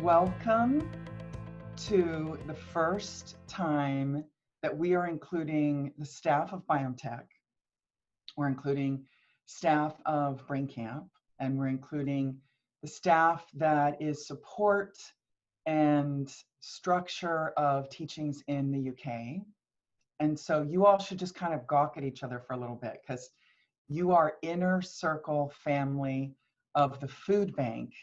Welcome to the first time that we are including the staff of BioTech. We're including staff of Brain Camp, and we're including the staff that is support and structure of teachings in the UK. And so you all should just kind of gawk at each other for a little bit, because you are inner circle family of the food bank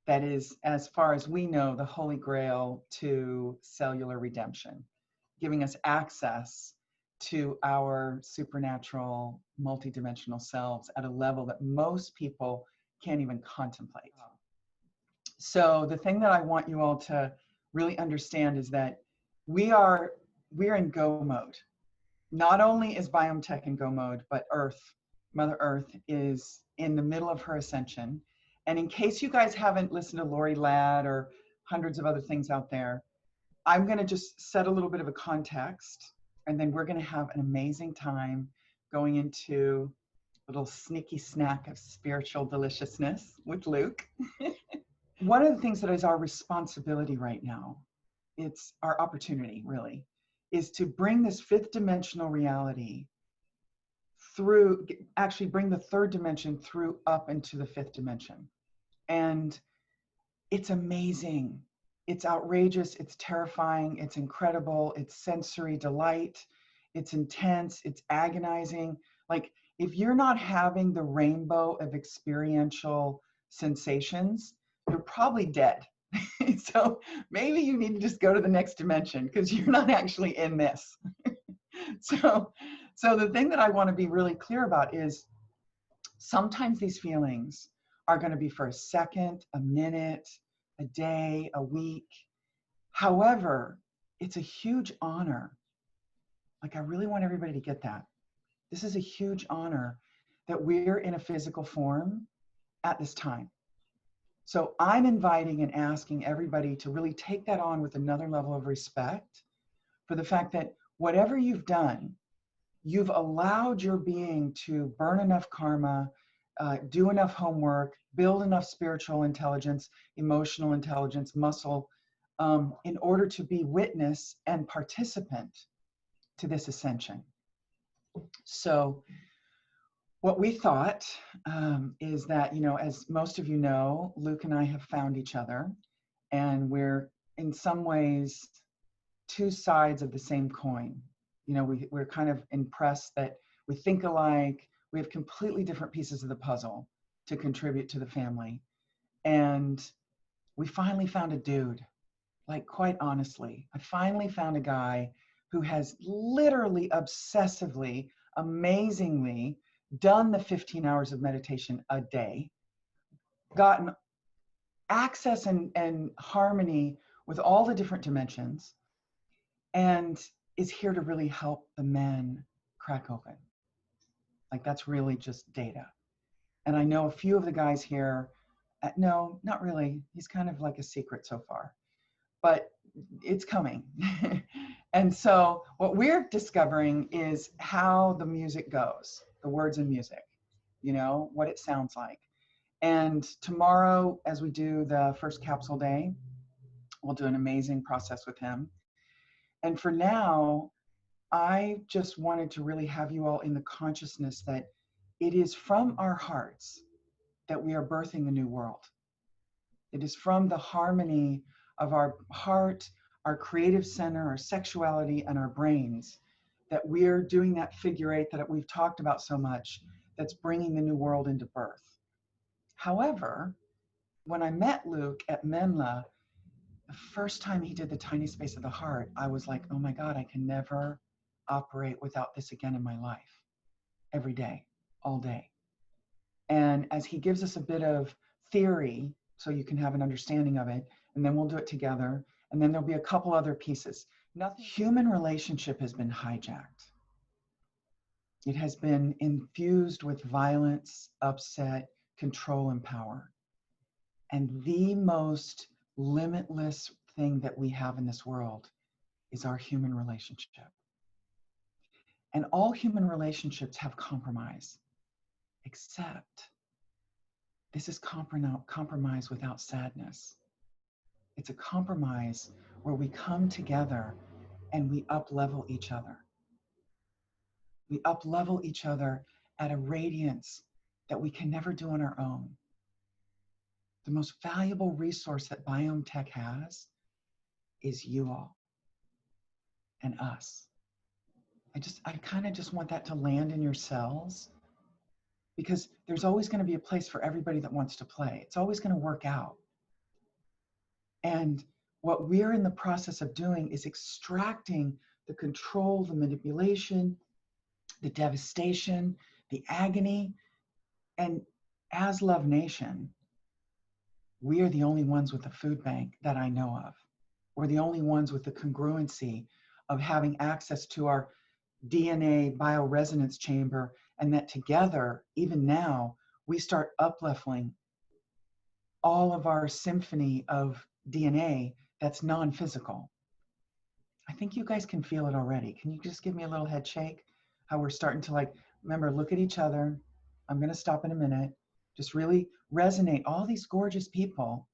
that is, as far as we know, the holy grail to cellular redemption, giving us access to our supernatural, multidimensional selves at a level that most people can't even contemplate. So the thing that I want you all to really understand is that we're in go mode. Not only is BioTech in go mode, but Mother Earth is in the middle of her ascension. And in case you guys haven't listened to Lori Ladd or hundreds of other things out there, I'm going to just set a little bit of a context, and then we're going to have an amazing time going into a little sneaky snack of spiritual deliciousness with Luke. One of the things that is our responsibility right now, it's our opportunity really, is to bring this fifth dimensional reality through, actually bring the third dimension through up into the fifth dimension. And it's amazing. It's outrageous. It's terrifying. It's incredible. It's sensory delight. It's intense. It's agonizing. Like, if you're not having the rainbow of experiential sensations, you're probably dead. So maybe you need to just go to the next dimension, because you're not actually in this. So the thing that I want to be really clear about is sometimes these feelings are going to be for a second, a minute, a day, a week. However, it's a huge honor. Like, I really want everybody to get that. This is a huge honor that we're in a physical form at this time. So I'm inviting and asking everybody to really take that on with another level of respect for the fact that whatever you've done, you've allowed your being to burn enough karma, do enough homework, build enough spiritual intelligence, emotional intelligence, muscle, in order to be witness and participant to this ascension. So what we thought is that, as most of you know, Luke and I have found each other, and we're in some ways two sides of the same coin. We're kind of impressed that we think alike. We have completely different pieces of the puzzle to contribute to the family. And we finally found a dude. Like, quite honestly, I finally found a guy who has literally, obsessively, amazingly done the 15 hours of meditation a day, gotten access and harmony with all the different dimensions, and is here to really help the men crack open. Like, that's really just data. And I know a few of the guys here, no, not really. He's kind of like a secret so far, but it's coming. And so what we're discovering is how the music goes, the words and music, what it sounds like. And tomorrow, as we do the first capsule day, we'll do an amazing process with him. And for now, I just wanted to really have you all in the consciousness that it is from our hearts that we are birthing a new world. It is from the harmony of our heart, our creative center, our sexuality, and our brains that we're doing that figure eight that we've talked about so much, that's bringing the new world into birth. However, when I met Luke at Menla, the first time he did the tiny space of the heart, I was like, oh my God, I can never operate without this again in my life. Every day, all day. And as he gives us a bit of theory, so you can have an understanding of it, and then we'll do it together, and then there'll be a couple other pieces. Human relationship has been hijacked. It has been infused with violence, upset, control, and power. And the most limitless thing that we have in this world is our human relationship. And all human relationships have compromise, except this is compromise without sadness. It's a compromise where we come together and we up-level each other. We up-level each other at a radiance that we can never do on our own. The most valuable resource that Biome Tech has is you all and us. I kind of just want that to land in your cells, because there's always going to be a place for everybody that wants to play. It's always going to work out. And what we're in the process of doing is extracting the control, the manipulation, the devastation, the agony. And as Love Nation, we are the only ones with a food bank that I know of. We're the only ones with the congruency of having access to our DNA bioresonance chamber, and that together, even now, we start up-leveling all of our symphony of DNA that's non-physical. I think you guys can feel it already. Can you just give me a little head shake? How we're starting to, remember, look at each other. I'm going to stop in a minute. Just really resonate. All these gorgeous people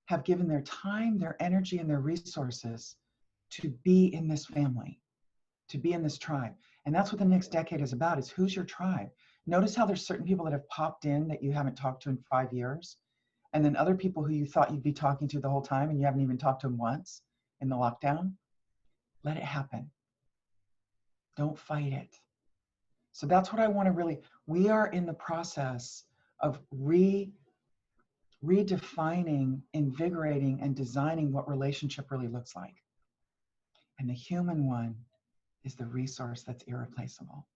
have given their time, their energy, and their resources to be in this family, to be in this tribe. And that's what the next decade is about, is who's your tribe? Notice how there's certain people that have popped in that you haven't talked to in 5 years. And then other people who you thought you'd be talking to the whole time and you haven't even talked to them once in the lockdown. Let it happen. Don't fight it. So that's what I want to we are in the process of redefining, invigorating, and designing what relationship really looks like. And the human one is the resource that's irreplaceable.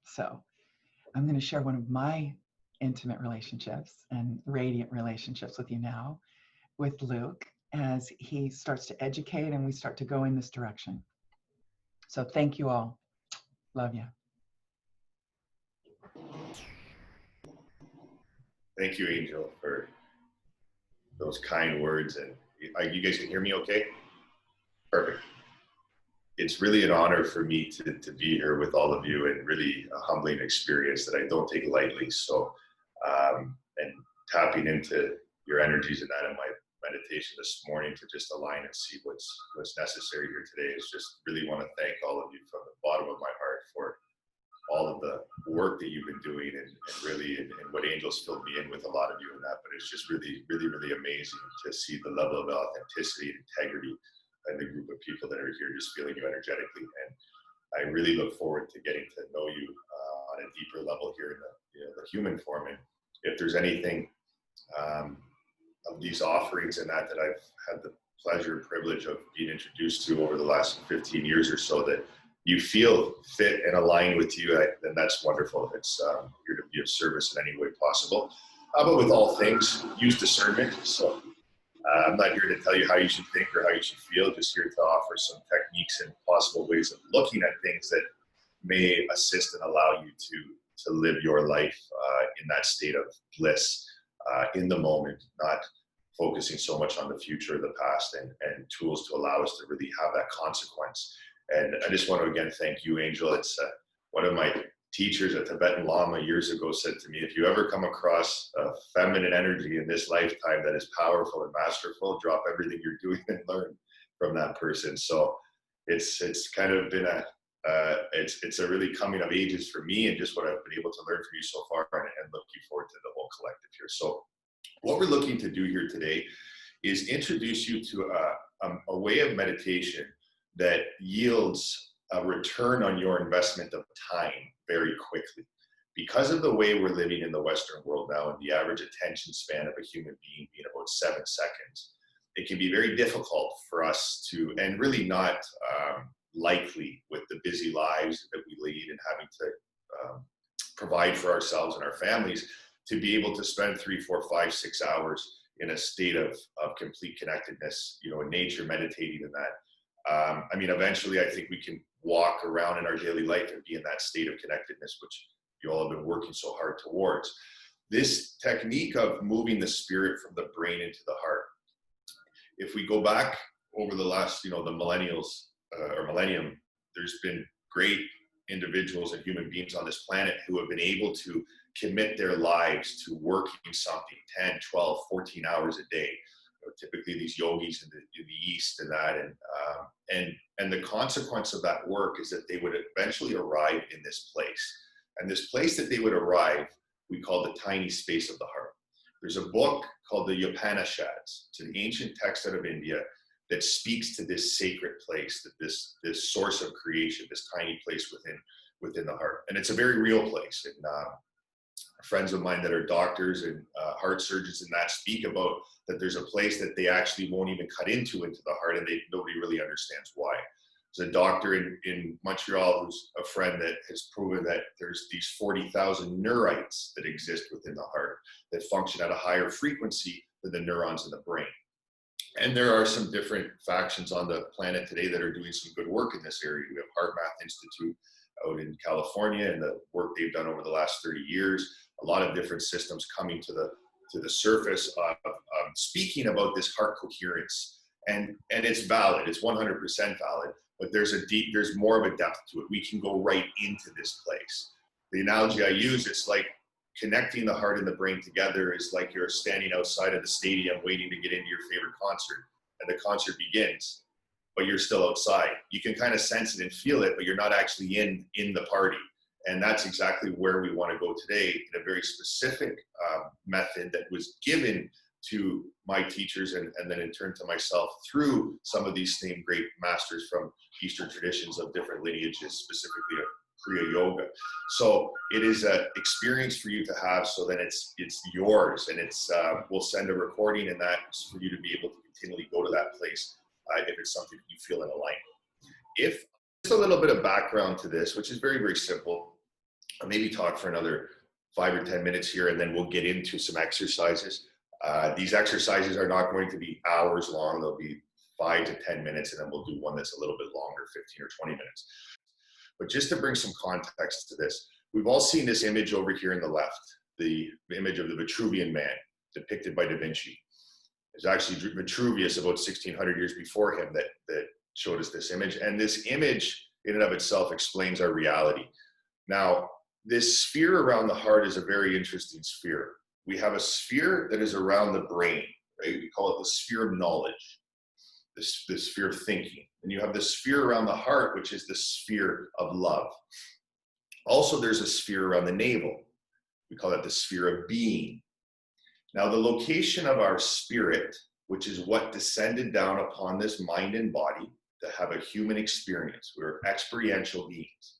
So I'm going to share one of my intimate relationships and radiant relationships with you now, with Luke, as he starts to educate and we start to go in this direction. So thank you all. Love you. Thank you, Angel, for those kind words. And you guys can hear me okay? Perfect. It's really an honor for me to be here with all of you, and really a humbling experience that I don't take lightly. So, and tapping into your energies and that in my meditation this morning to just align and see what's necessary here today is just really want to thank all of you from the bottom of my heart for all of the work that you've been doing, and really, and what Angel's filled me in with a lot of you in that. But it's just really, really, really amazing to see the level of authenticity and integrity and the group of people that are here just feeling you energetically. And I really look forward to getting to know you on a deeper level here in the human form. And if there's anything of these offerings and that I've had the pleasure and privilege of being introduced to over the last 15 years or so that you feel fit and aligned with you, then that's wonderful. It's here to be of service in any way possible. But with all things, use discernment. So I'm not here to tell you how you should think or how you should feel, just here to offer some techniques and possible ways of looking at things that may assist and allow you to live your life in that state of bliss in the moment, not focusing so much on the future or the past, and tools to allow us to really have that consequence. And I just want to again thank you, Angel. It's one of my teachers, a Tibetan Lama years ago, said to me, if you ever come across a feminine energy in this lifetime that is powerful and masterful, drop everything you're doing and learn from that person. So it's kind of been it's a really coming of ages for me, and just what I've been able to learn from you so far, and looking forward to the whole collective here. So what we're looking to do here today is introduce you to a way of meditation that yields a return on your investment of time very quickly. Because of the way we're living in the Western world now, and the average attention span of a human being being about 7 seconds, it can be very difficult for us to, and really not likely with the busy lives that we lead and having to provide for ourselves and our families, to be able to spend 3, 4, 5, 6 hours in a state of complete connectedness, in nature, meditating in that. I mean, eventually I think we can walk around in our daily life and be in that state of connectedness, which you all have been working so hard towards. This technique of moving the spirit from the brain into the heart. If we go back over the last, the millennium, there's been great individuals and human beings on this planet who have been able to commit their lives to working something 10, 12, 14 hours a day, typically these yogis in the East and that, and the consequence of that work is that they would eventually arrive in this place. And this place that they would arrive, we call the tiny space of the heart. There's a book called the Upanishads. It's an ancient text out of India that speaks to this sacred place, that this source of creation, this tiny place within the heart. And it's a very real place. And friends of mine that are doctors and heart surgeons and that speak about that there's a place that they actually won't even cut into the heart, and nobody really understands why. There's a doctor in Montreal who's a friend that has proven that there's these 40,000 neurites that exist within the heart that function at a higher frequency than the neurons in the brain. And there are some different factions on the planet today that are doing some good work in this area. We have Heart Math Institute out in California and the work they've done over the last 30 years. A lot of different systems coming to the surface of speaking about this heart coherence. And it's valid, it's 100% valid, but there's more of a depth to it. We can go right into this place. The analogy I use, it's like connecting the heart and the brain together is like you're standing outside of the stadium waiting to get into your favorite concert, and the concert begins, but you're still outside. You can kind of sense it and feel it, but you're not actually in the party. And that's exactly where we want to go today, in a very specific method that was given to my teachers and then in turn to myself through some of these same great masters from Eastern traditions of different lineages, specifically of Kriya Yoga. So it is an experience for you to have, so then it's yours, and we'll send a recording and that's for you to be able to continually go to that place if it's something you feel in alignment. Just a little bit of background to this, which is very, very simple. I'll maybe talk for another 5 or 10 minutes here, and then we'll get into some exercises. These exercises are not going to be hours long. They'll be 5 to 10 minutes, and then we'll do one that's a little bit longer, 15 or 20 minutes. But just to bring some context to this, we've all seen this image over here in the left, the image of the Vitruvian Man depicted by Da Vinci. It's actually Vitruvius about 1600 years before him that showed us this image. And this image in and of itself explains our reality. Now, this sphere around the heart is a very interesting sphere. We have a sphere that is around the brain, right? We call it the sphere of knowledge, the sphere of thinking. And you have the sphere around the heart, which is the sphere of love. Also, there's a sphere around the navel. We call that the sphere of being. Now, the location of our spirit, which is what descended down upon this mind and body to have a human experience. We're experiential beings.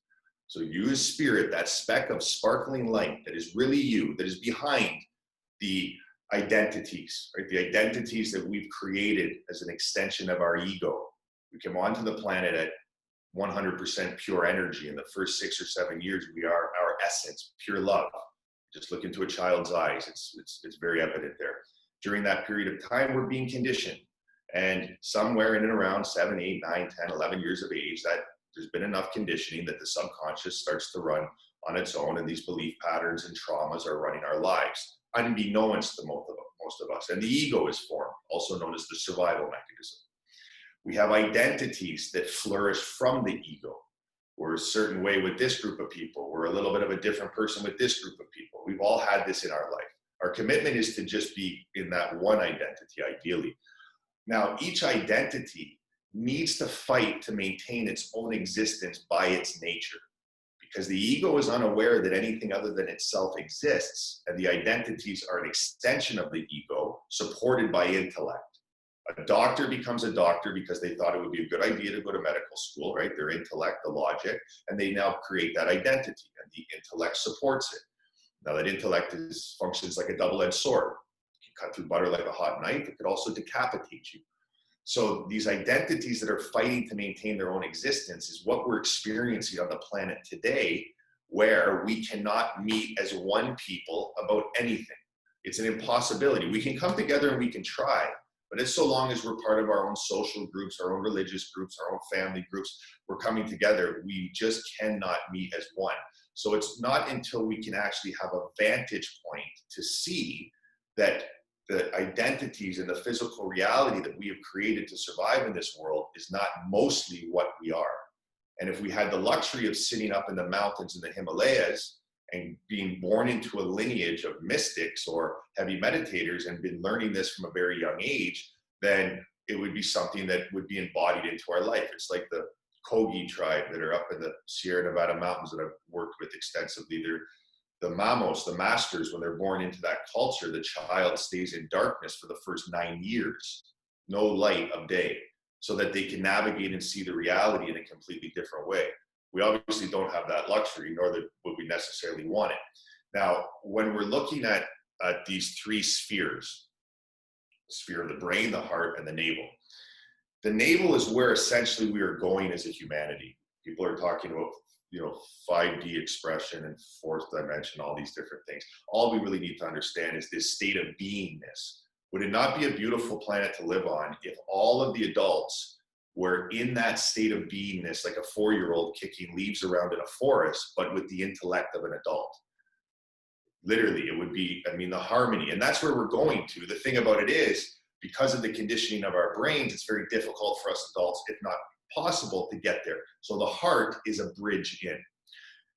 So you as spirit, that speck of sparkling light that is really you, that is behind the identities, right? The identities that we've created as an extension of our ego. We come onto the planet at 100% pure energy. In the first 6 or 7 years, we are our essence, pure love. Just look into a child's eyes. It's very evident there. During that period of time, we're being conditioned. And somewhere in and around 7, 8, 9, 10, 11 years of age, that there's been enough conditioning that the subconscious starts to run on its own, and these belief patterns and traumas are running our lives, unbeknownst to most of us. And the ego is formed, also known as the survival mechanism. We have identities that flourish from the ego. We're a certain way with this group of people. We're a little bit of a different person with this group of people. We've all had this in our life. Our commitment is to just be in that one identity, ideally. Now, each identity needs to fight to maintain its own existence by its nature, because the ego is unaware that anything other than itself exists, and the identities are an extension of the ego supported by intellect. A doctor becomes a doctor because they thought it would be a good idea to go to medical school, right? Their intellect, the logic, and they now create that identity, and the intellect supports it. Now that intellect functions like a double-edged sword. It can cut through butter like a hot knife. It could also decapitate you. So these identities that are fighting to maintain their own existence is what we're experiencing on the planet today, where we cannot meet as one people about anything. It's an impossibility. We can come together and we can try, but it's so long as we're part of our own social groups, our own religious groups, our own family groups, we're coming together, we just cannot meet as one. So it's not until we can actually have a vantage point to see that the identities and the physical reality that we have created to survive in this world is not mostly what we are. And if we had the luxury of sitting up in the mountains in the Himalayas and being born into a lineage of mystics or heavy meditators and been learning this from a very young age, then it would be something that would be embodied into our life. It's like the Kogi tribe that are up in the Sierra Nevada mountains that I've worked with extensively. They're the mamos, the masters. When they're born into that culture, the child stays in darkness for the first 9 years, no light of day, so that they can navigate and see the reality in a completely different way. We obviously don't have that luxury, nor would we necessarily want it. Now, when we're looking at these three spheres, the sphere of the brain, the heart, and the navel. The navel is where essentially we are going as a humanity. People are talking about, 5D expression and fourth dimension, all these different things. All we really need to understand is this state of beingness. Would it not be a beautiful planet to live on if all of the adults were in that state of beingness, like a 4-year-old kicking leaves around in a forest, but with the intellect of an adult? Literally, it would be, the harmony. And that's where we're going to. The thing about it is, because of the conditioning of our brains, it's very difficult for us adults, if not possible, to get there. So the heart is a bridge in.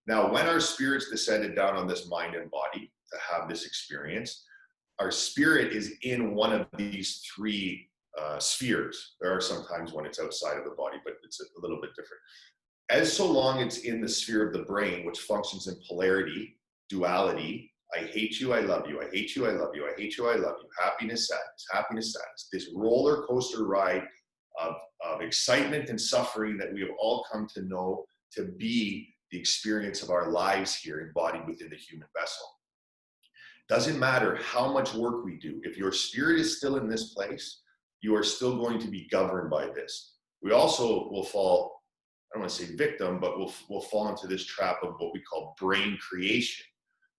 Now, when our spirits descended down on this mind and body to have this experience, our spirit is in one of these three spheres. There are sometimes when it's outside of the body, but it's a little bit different. As so long it's in the sphere of the brain, which functions in polarity, duality, I hate you, I love you, I hate you, I love you, I hate you, I love you, happiness, sadness, this roller coaster ride of excitement and suffering that we have all come to know to be the experience of our lives here embodied within the human vessel. Doesn't matter how much work we do, if your spirit is still in this place, you are still going to be governed by this. We also will fall, I don't want to say victim, but we'll fall into this trap of what we call brain creation.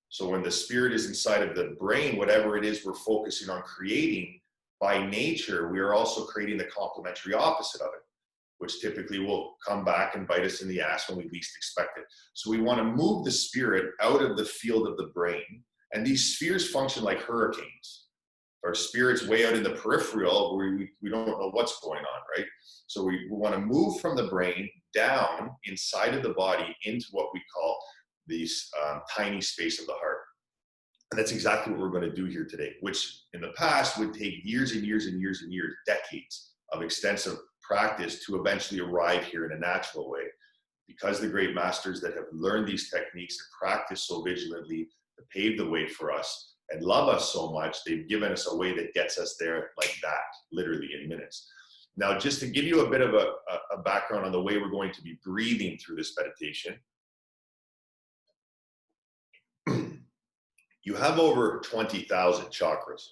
So when the spirit is inside of the brain, whatever it is we're focusing on creating, by nature, we are also creating the complementary opposite of it, which typically will come back and bite us in the ass when we least expect it. So we want to move the spirit out of the field of the brain. And these spheres function like hurricanes. Our spirit's way out in the peripheral where we don't know what's going on, right? So we want to move from the brain down inside of the body into what we call these tiny space of the heart. And that's exactly what we're going to do here today, which in the past would take years and years and years and years, decades of extensive practice to eventually arrive here in a natural way. Because the great masters that have learned these techniques and practiced so vigilantly to pave the way for us and love us so much, they've given us a way that gets us there like that, literally in minutes. Now, just to give you a bit of a background on the way we're going to be breathing through this meditation, you have over 20,000 chakras.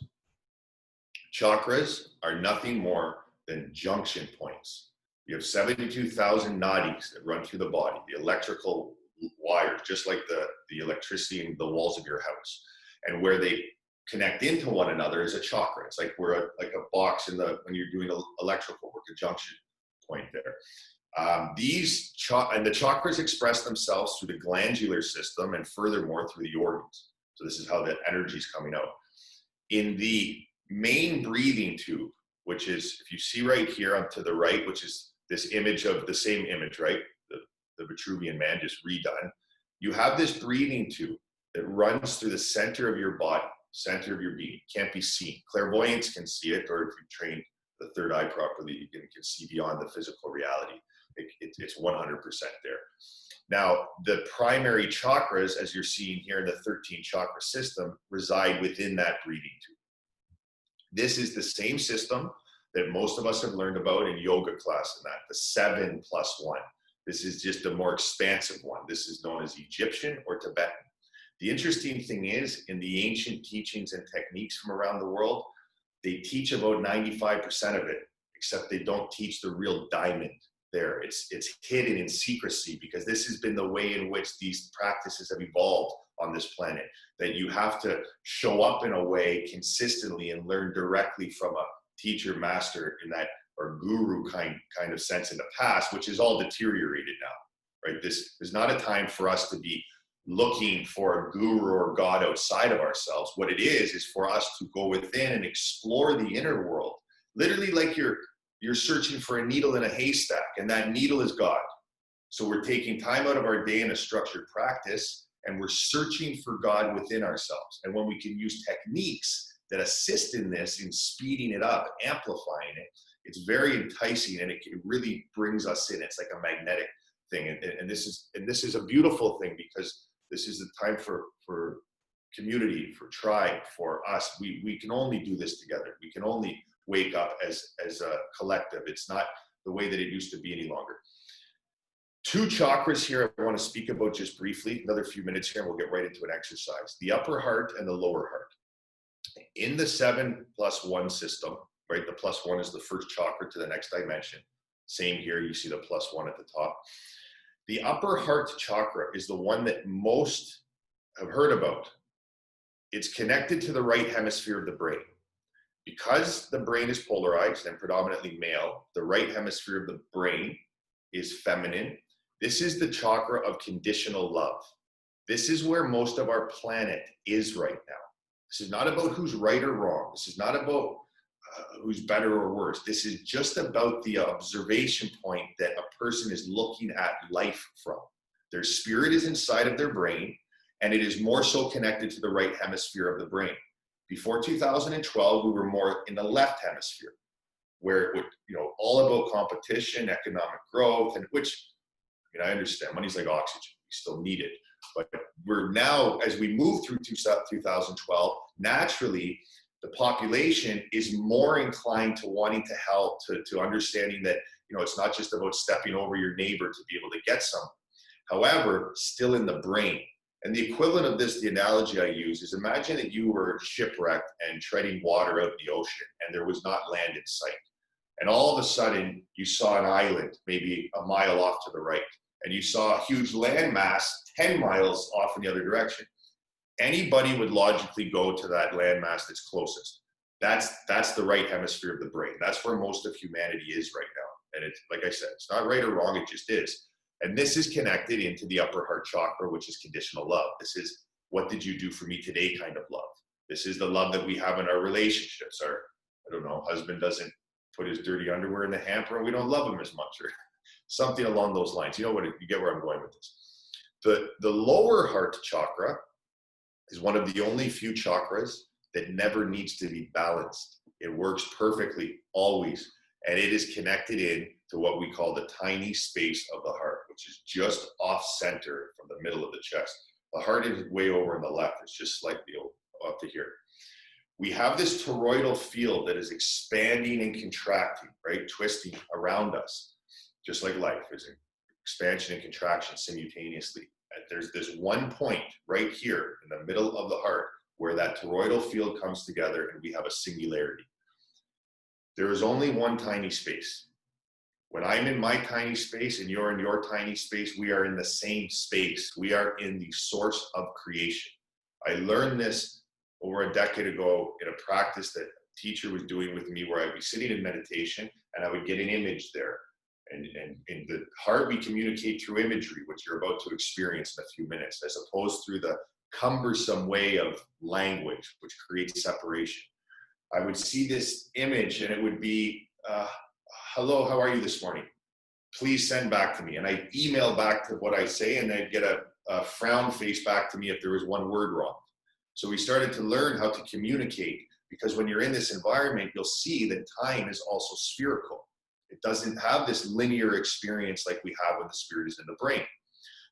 Chakras are nothing more than junction points. You have 72,000 nadis that run through the body, the electrical wires, just like the electricity in the walls of your house. And where they connect into one another is a chakra. It's like like a box when you're doing electrical work, a junction point there. And the chakras express themselves through the glandular system and furthermore through the organs. So this is how that energy is coming out. In the main breathing tube, which is, if you see right here on to the right, which is this image of the same image, right? The Vitruvian Man just redone. You have this breathing tube that runs through the center of your body, center of your being. Can't be seen. Clairvoyants can see it, or if you train the third eye properly, you can see beyond the physical reality. It's 100% there. Now, the primary chakras, as you're seeing here in the 13 chakra system, reside within that breathing tube. This is the same system that most of us have learned about in yoga class, and the 7+1. This is just a more expansive one. This is known as Egyptian or Tibetan. The interesting thing is, in the ancient teachings and techniques from around the world, they teach about 95% of it, except they don't teach the real diamond there. It's hidden in secrecy, because this has been the way in which these practices have evolved on this planet, that you have to show up in a way consistently and learn directly from a teacher, master in that, or guru kind of sense in the past, which is all deteriorated now, right? This is not a time for us to be looking for a guru or God outside of ourselves. What it is for us to go within and explore the inner world, literally like you're searching for a needle in a haystack, and that needle is God. So we're taking time out of our day in a structured practice, and we're searching for God within ourselves. And when we can use techniques that assist in this, in speeding it up, amplifying it. It's very enticing, and it really brings us in. It's like a magnetic thing, and this is a beautiful thing, because this is the time for community, for tribe, for us. We can only do this together. We can only wake up as a collective. It's not the way that it used to be any longer. 2 chakras here I want to speak about just briefly, another few minutes here, and we'll get right into an exercise. The upper heart and the lower heart. In the 7+1 system, right, the +1 is the first chakra to the next dimension. Same here, you see the +1 at the top. The upper heart chakra is the one that most have heard about. It's connected to the right hemisphere of the brain. Because the brain is polarized and predominantly male, the right hemisphere of the brain is feminine. This is the chakra of conditional love. This is where most of our planet is right now. This is not about who's right or wrong. This is not about who's better or worse. This is just about the observation point that a person is looking at life from. Their spirit is inside of their brain, and it is more so connected to the right hemisphere of the brain. Before 2012, we were more in the left hemisphere, where it would, all about competition, economic growth, and which, I understand, money's like oxygen, we still need it. But we're now, as we move through 2012, naturally, the population is more inclined to wanting to help, to understanding that, it's not just about stepping over your neighbor to be able to get something. However, still in the brain. And the equivalent of this, the analogy I use, is imagine that you were shipwrecked and treading water out in the ocean, and there was not land in sight. And all of a sudden, you saw an island, maybe a mile off to the right, and you saw a huge landmass 10 miles off in the other direction. Anybody would logically go to that landmass that's closest. That's the right hemisphere of the brain. That's where most of humanity is right now. And it's, like I said, it's not right or wrong, it just is. And this is connected into the upper heart chakra, which is conditional love. This is, what did you do for me today kind of love. This is the love that we have in our relationships. Our, husband doesn't put his dirty underwear in the hamper and we don't love him as much, or something along those lines. You get where I'm going with this. The lower heart chakra is one of the only few chakras that never needs to be balanced. It works perfectly, always. And it is connected in to what we call the tiny space of the heart, which is just off center from the middle of the chest. The heart is way over on the left. It's just slightly up to here. We have this toroidal field that is expanding and contracting, right? Twisting around us, just like life is an expansion and contraction simultaneously. There's this one point right here in the middle of the heart where that toroidal field comes together and we have a singularity. There is only one tiny space. When I'm in my tiny space and you're in your tiny space, we are in the same space. We are in the source of creation. I learned this over a decade ago in a practice that a teacher was doing with me, where I'd be sitting in meditation and I would get an image there. And in the heart, we communicate through imagery, which you're about to experience in a few minutes, as opposed through the cumbersome way of language, which creates separation. I would see this image and it would be, hello, how are you this morning? Please send back to me. And I'd email back to what I say, and I'd get a frown face back to me if there was one word wrong. So we started to learn how to communicate, because when you're in this environment, you'll see that time is also spherical. It doesn't have this linear experience like we have when the spirit is in the brain.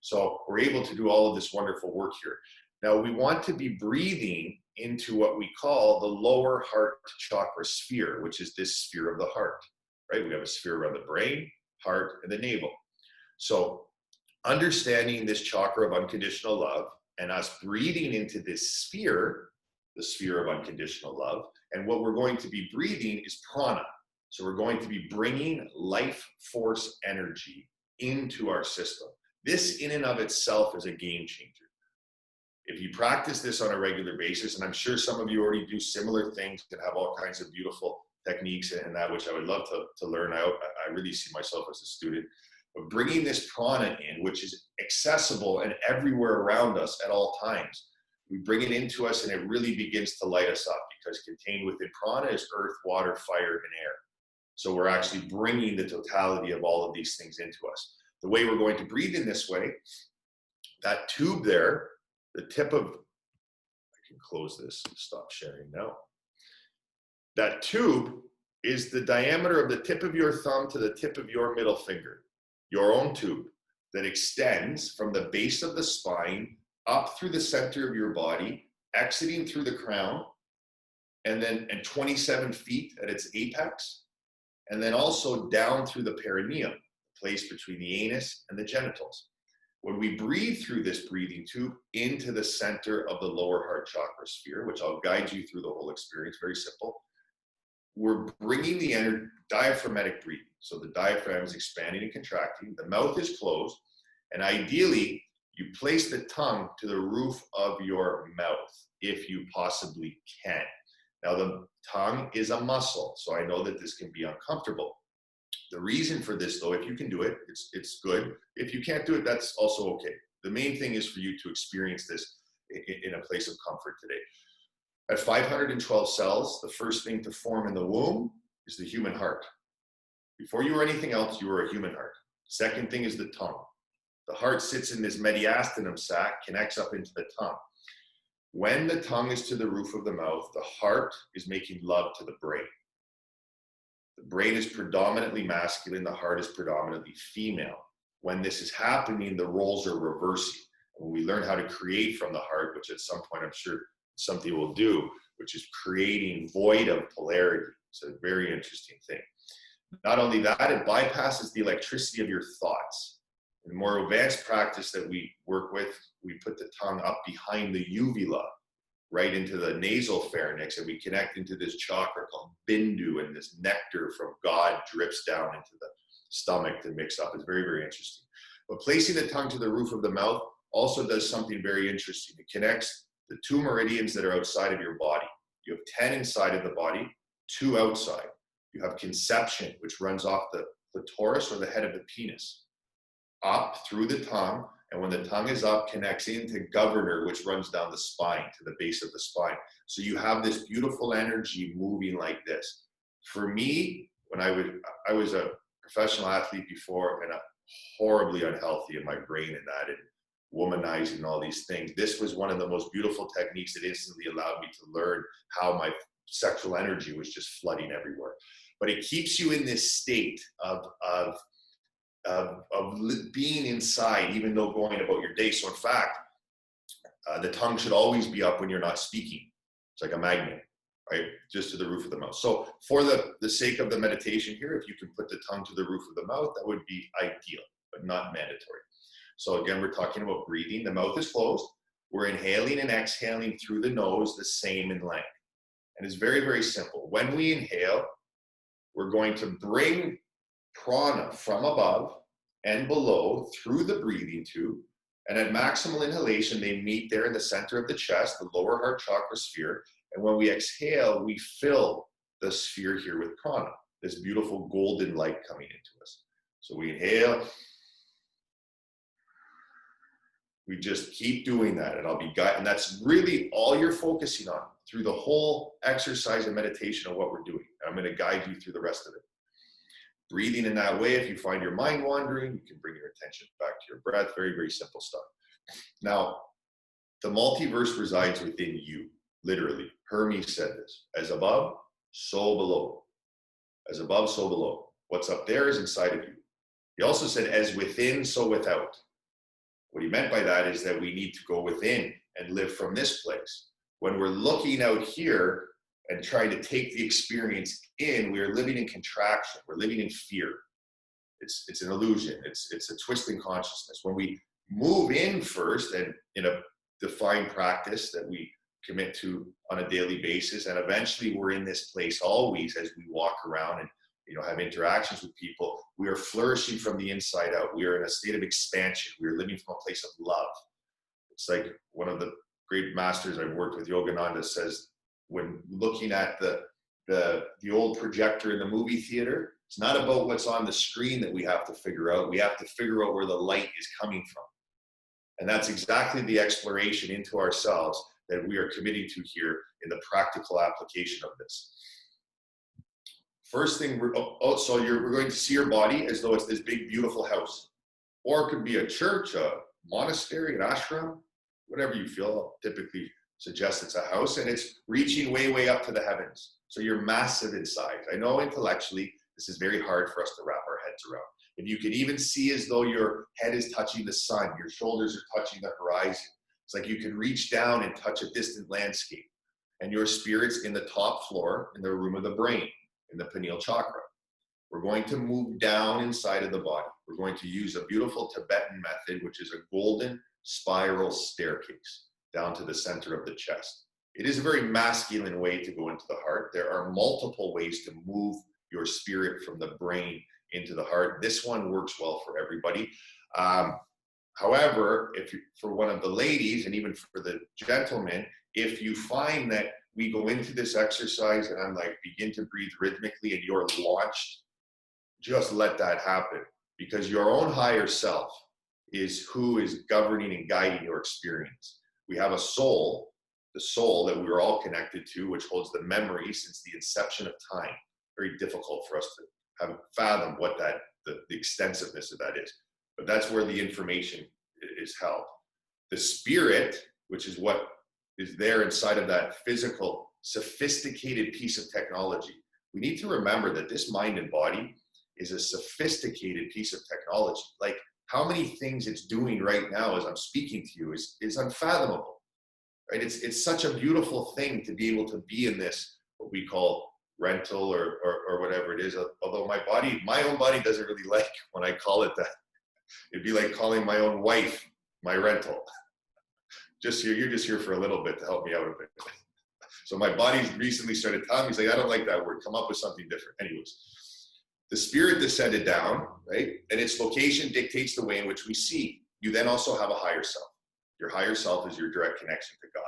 So we're able to do all of this wonderful work here. Now we want to be breathing into what we call the lower heart chakra sphere, which is this sphere of the heart, right? We have a sphere around the brain, heart, and the navel. So understanding this chakra of unconditional love and us breathing into this sphere, the sphere of unconditional love, and what we're going to be breathing is prana. So we're going to be bringing life force energy into our system. This in and of itself is a game changer. If you practice this on a regular basis, and I'm sure some of you already do similar things and have all kinds of beautiful techniques and that, which I would love to learn out. I really see myself as a student. But bringing this prana in, which is accessible and everywhere around us at all times, we bring it into us and it really begins to light us up, because contained within prana is earth, water, fire, and air. So we're actually bringing the totality of all of these things into us. The way we're going to breathe in this way, that tube there, the tip of, I can close this, stop sharing now. That tube is the diameter of the tip of your thumb to the tip of your middle finger, your own tube that extends from the base of the spine up through the center of your body, exiting through the crown, and 27 feet at its apex, and then also down through the perineum, the place between the anus and the genitals. When we breathe through this breathing tube into the center of the lower heart chakra sphere, which I'll guide you through the whole experience, very simple, we're bringing the diaphragmatic breathing. So the diaphragm is expanding and contracting, the mouth is closed, and ideally, you place the tongue to the roof of your mouth if you possibly can. Now, the tongue is a muscle, so I know that this can be uncomfortable. The reason for this, though, if you can do it, it's good. If you can't do it, that's also okay. The main thing is for you to experience this in a place of comfort today. At 512 cells, the first thing to form in the womb is the human heart. Before you were anything else, you were a human heart. Second thing is the tongue. The heart sits in this mediastinum sac, connects up into the tongue. When the tongue is to the roof of the mouth, the heart is making love to the brain. The brain is predominantly masculine, the heart is predominantly female. When this is happening, the roles are reversing. When we learn how to create from the heart, which at some point I'm sure something we'll do, which is creating void of polarity. It's a very interesting thing. Not only that, it bypasses the electricity of your thoughts. In more advanced practice that we work with, we put the tongue up behind the uvula, right into the nasal pharynx, and we connect into this chakra called Bindu, and this nectar from God drips down into the stomach to mix up. It's very, very interesting. But placing the tongue to the roof of the mouth also does something very interesting. It connects the 2 meridians that are outside of your body. You have 10 inside of the body, 2 outside. You have conception, which runs off the clitoris or the head of the penis, up through the tongue, and when the tongue is up, connects into governor, which runs down the spine, to the base of the spine. So you have this beautiful energy moving like this. For me, when I was a professional athlete before, and horribly unhealthy in my brain and that, and womanizing and all these things. This was one of the most beautiful techniques that instantly allowed me to learn how my sexual energy was just flooding everywhere. But it keeps you in this state of being inside, even though going about your day. So in fact, the tongue should always be up when you're not speaking. It's like a magnet, right? Just to the roof of the mouth. So for the sake of the meditation here, if you can put the tongue to the roof of the mouth, that would be ideal, but not mandatory. So again, we're talking about breathing. The mouth is closed. We're inhaling and exhaling through the nose, the same in length. And it's very, very simple. When we inhale, we're going to bring prana from above and below through the breathing tube. And at maximal inhalation, they meet there in the center of the chest, the lower heart chakra sphere. And when we exhale, we fill the sphere here with prana, this beautiful golden light coming into us. So we inhale. We just keep doing that, and I'll be guided. And that's really all you're focusing on through the whole exercise and meditation of what we're doing. I'm going to guide you through the rest of it. Breathing in that way, if you find your mind wandering, you can bring your attention back to your breath. Very, very simple stuff. Now, the multiverse resides within you, literally. Hermes said this: as above, so below. As above, so below. What's up there is inside of you. He also said, as within, so without. What he meant by that is that we need to go within and live from this place. When we're looking out here and trying to take the experience in, we're living in contraction. We're living in fear. It's an illusion. It's a twisting consciousness. When we move in first, and in a defined practice that we commit to on a daily basis, and eventually we're in this place always as we walk around and have interactions with people, we are flourishing from the inside out. We are in a state of expansion. We are living from a place of love. It's like one of the great masters I've worked with, Yogananda, says, when looking at the old projector in the movie theater, it's not about what's on the screen that we have to figure out. We have to figure out where the light is coming from. And that's exactly the exploration into ourselves that we are committing to here in the practical application of this. First thing, we're going to see your body as though it's this big, beautiful house. Or it could be a church, a monastery, an ashram, whatever you feel. I'll typically suggests it's a house, and it's reaching way, way up to the heavens. So you're massive in size. I know intellectually this is very hard for us to wrap our heads around. If you could even see as though your head is touching the sun, your shoulders are touching the horizon. It's like you can reach down and touch a distant landscape. And your spirit's in the top floor, in the room of the brain, in the pineal chakra. We're going to move down inside of the body. We're going to use a beautiful Tibetan method, which is a golden spiral staircase down to the center of the chest. It is a very masculine way to go into the heart. There are multiple ways to move your spirit from the brain into the heart. This one works well for everybody. However, for one of the ladies, and even for the gentlemen, if you find that we go into this exercise and I'm like, begin to breathe rhythmically and you're launched, just let that happen, because your own higher self is who is governing and guiding your experience. We have a soul, the soul that we are all connected to, which holds the memory since the inception of time. Very difficult for us to have fathom what the extensiveness of that is. But that's where the information is held. The spirit, which is what is there inside of that physical, sophisticated piece of technology. We need to remember that this mind and body is a sophisticated piece of technology. Like how many things it's doing right now as I'm speaking to you is unfathomable, right? It's such a beautiful thing to be able to be in this, what we call rental or whatever it is. Although my own body doesn't really like when I call it that. It'd be like calling my own wife my rental. You're just here for a little bit to help me out a bit. So my body's recently started telling me, he's like, I don't like that word. Come up with something different. Anyways, the spirit descended down, right? And its location dictates the way in which we see. You then also have a higher self. Your higher self is your direct connection to God.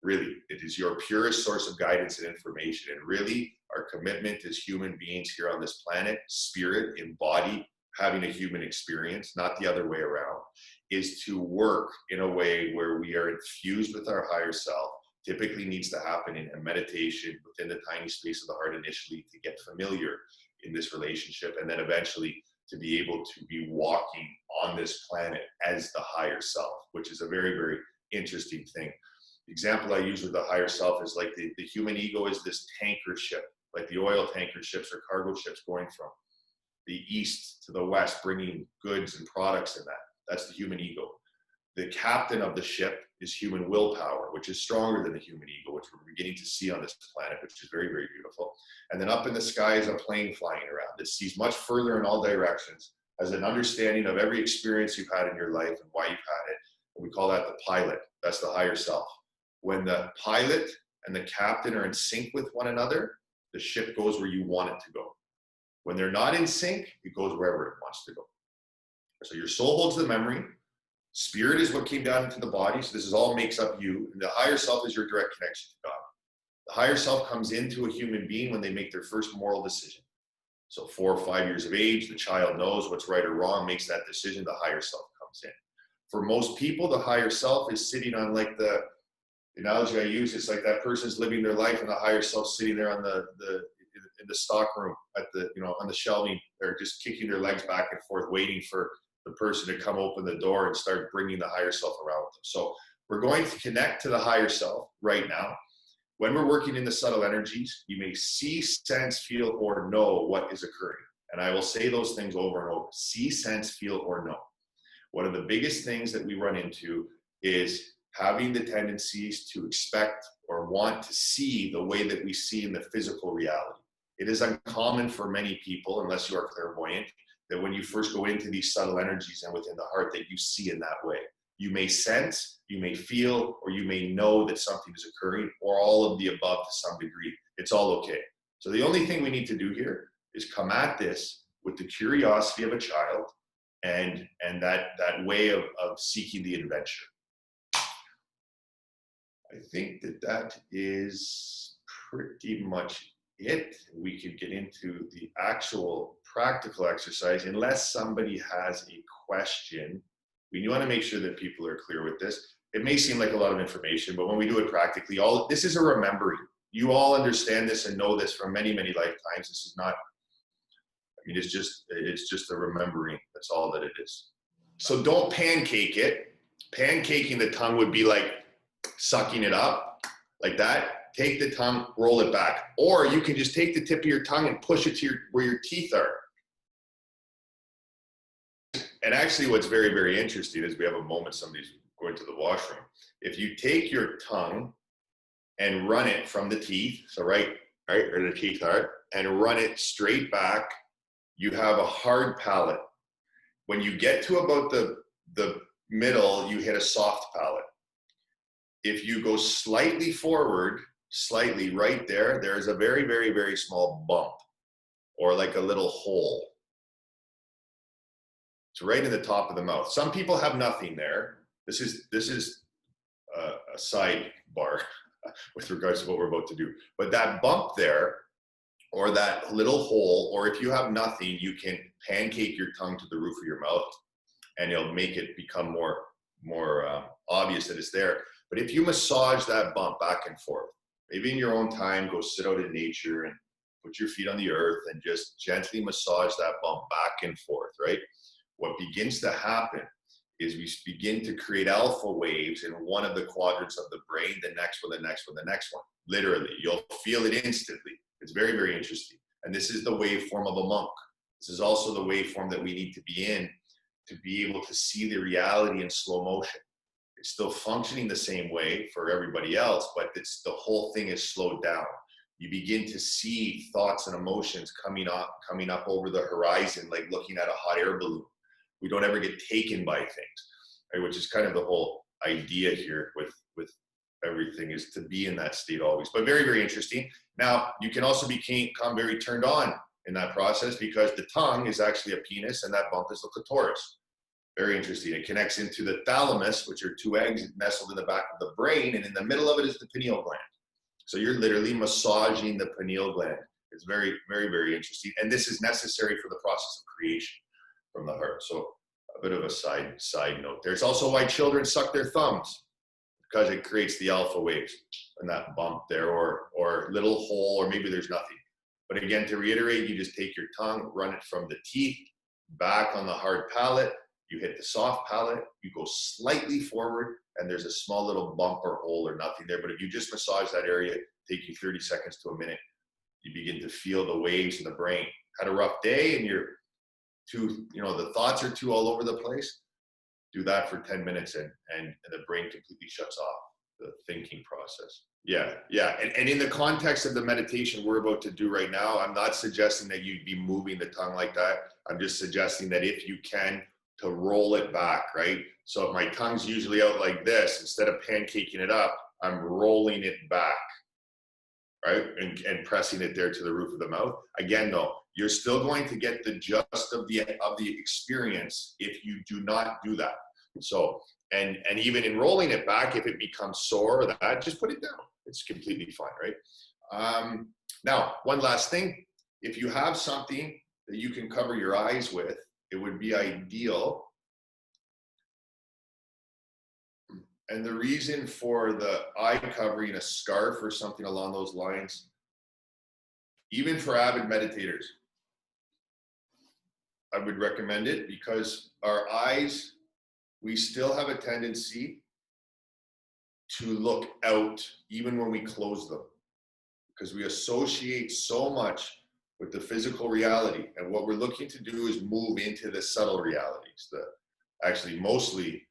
Really, it is your purest source of guidance and information. And really, our commitment as human beings here on this planet, spirit in body, having a human experience, not the other way around, is to work in a way where we are infused with our higher self. Typically needs to happen in a meditation within the tiny space of the heart initially to get familiar in this relationship, and then eventually to be able to be walking on this planet as the higher self, which is a very, very interesting thing. The example I use with the higher self is like the human ego is this tanker ship, like the oil tanker ships or cargo ships going from the east to the west, bringing goods and products in that. That's the human ego. The captain of the ship is human willpower, which is stronger than the human ego, which we're beginning to see on this planet, which is very, very beautiful. And then up in the sky is a plane flying around that sees much further in all directions, has an understanding of every experience you've had in your life and why you've had it. And we call that the pilot. That's the higher self. When the pilot and the captain are in sync with one another, the ship goes where you want it to go. When they're not in sync, it goes wherever it wants to go. So your soul holds the memory. Spirit is what came down into the body. So this is all makes up you. And the higher self is your direct connection to God. The higher self comes into a human being when they make their first moral decision. So 4 or 5 years of age, the child knows what's right or wrong, makes that decision, the higher self comes in. For most people, the higher self is sitting on, like the analogy I use, it's like that person's living their life and the higher self sitting there on in the stock room at on the shelving. They're just kicking their legs back and forth, waiting for the person to come open the door and start bringing the higher self around with them. So we're going to connect to the higher self right now. When we're working in the subtle energies, you may see, sense, feel, or know what is occurring. And I will say those things over and over. See, sense, feel, or know. One of the biggest things that we run into is having the tendencies to expect or want to see the way that we see in the physical reality. It is uncommon for many people, unless you are clairvoyant, that when you first go into these subtle energies and within the heart, that you see in that way. You may sense, you may feel, or you may know that something is occurring, or all of the above to some degree. It's all okay. So the only thing we need to do here is come at this with the curiosity of a child and that way of seeking the adventure. I think that is pretty much it. We could get into the actual practical exercise unless somebody has a question. We want to make sure that people are clear with this. It may seem like a lot of information, but when we do it practically, this is a remembering. You all understand this and know this from many, many lifetimes. This is not, it's just a remembering. That's all that it is. So don't pancake it. Pancaking the tongue would be like sucking it up like that, take the tongue, roll it back. Or you can just take the tip of your tongue and push it to where your teeth are. And actually what's very, very interesting is we have a moment, somebody's going to the washroom. If you take your tongue and run it from the teeth, so right where the teeth are, and run it straight back, you have a hard palate. When you get to about the middle, you hit a soft palate. If you go slightly forward, slightly right there, there's a very, very, very small bump or like a little hole. It's right in the top of the mouth. Some people have nothing there. This is a sidebar with regards to what we're about to do. But that bump there, or that little hole, or if you have nothing, you can pancake your tongue to the roof of your mouth, and it'll make it become more obvious that it's there. But if you massage that bump back and forth, maybe in your own time, go sit out in nature and put your feet on the earth and just gently massage that bump back and forth, right? What begins to happen is we begin to create alpha waves in one of the quadrants of the brain, the next one, the next one, the next one. Literally, you'll feel it instantly. It's very, very interesting. And this is the waveform of a monk. This is also the waveform that we need to be in to be able to see the reality in slow motion. It's still functioning the same way for everybody else, but the whole thing is slowed down. You begin to see thoughts and emotions coming up over the horizon, like looking at a hot air balloon. We don't ever get taken by things, right? Which is kind of the whole idea here with everything, is to be in that state always. But very, very interesting. Now, you can also become very turned on in that process because the tongue is actually a penis and that bump is the clitoris. Very interesting. It connects into the thalamus, which are two eggs nestled in the back of the brain, and in the middle of it is the pineal gland. So you're literally massaging the pineal gland. It's very, very, very interesting. And this is necessary for the process of creation from the heart. So a bit of a side note there. It's also why children suck their thumbs, because it creates the alpha waves and that bump there, or little hole, or maybe there's nothing. But again, to reiterate, you just take your tongue, run it from the teeth back on the hard palate. You hit the soft palate, you go slightly forward, and there's a small little bump or hole or nothing there. But if you just massage that area, take you 30 seconds to a minute, you begin to feel the waves in the brain. Had a rough day and you're the thoughts are too all over the place, do that for 10 minutes and the brain completely shuts off the thinking process. Yeah. And in the context of the meditation we're about to do right now, I'm not suggesting that you'd be moving the tongue like that. I'm just suggesting that if you can, to roll it back, right? So if my tongue's usually out like this, instead of pancaking it up, I'm rolling it back, right? And pressing it there to the roof of the mouth. Again, though, you're still going to get the gist of the experience if you do not do that. So, and even in rolling it back, if it becomes sore or that, just put it down. It's completely fine, right? Now, one last thing. If you have something that you can cover your eyes with, it would be ideal. And the reason for the eye covering, a scarf or something along those lines, even for avid meditators, I would recommend it, because our eyes, we still have a tendency to look out even when we close them, because we associate so much with the physical reality. And what we're looking to do is move into the subtle realities, actually mostly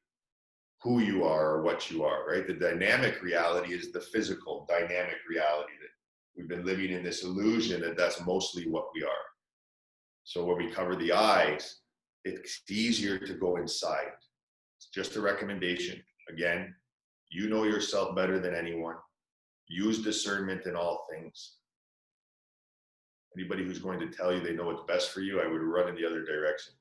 who you are or what you are, right? The dynamic reality is the physical dynamic reality that we've been living in this illusion that that's mostly what we are. So when we cover the eyes, it's easier to go inside. It's just a recommendation. Again, you know yourself better than anyone. Use discernment in all things. Anybody who's going to tell you they know what's best for you, I would run in the other direction.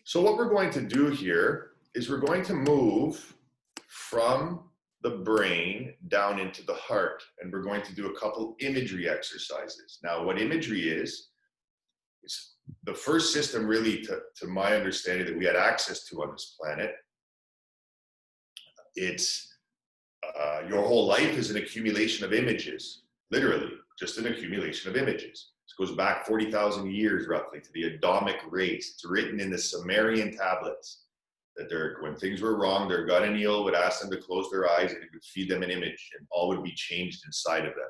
So what we're going to do here is we're going to move from the brain down into the heart, and we're going to do a couple imagery exercises. Now, what imagery is the first system, really, to my understanding, that we had access to on this planet. It's your whole life is an accumulation of images, literally, just an accumulation of images. This goes back 40,000 years, roughly, to the Adamic race. It's written in the Sumerian tablets. That when things were wrong, their gut and eel would ask them to close their eyes, and it would feed them an image, and all would be changed inside of them.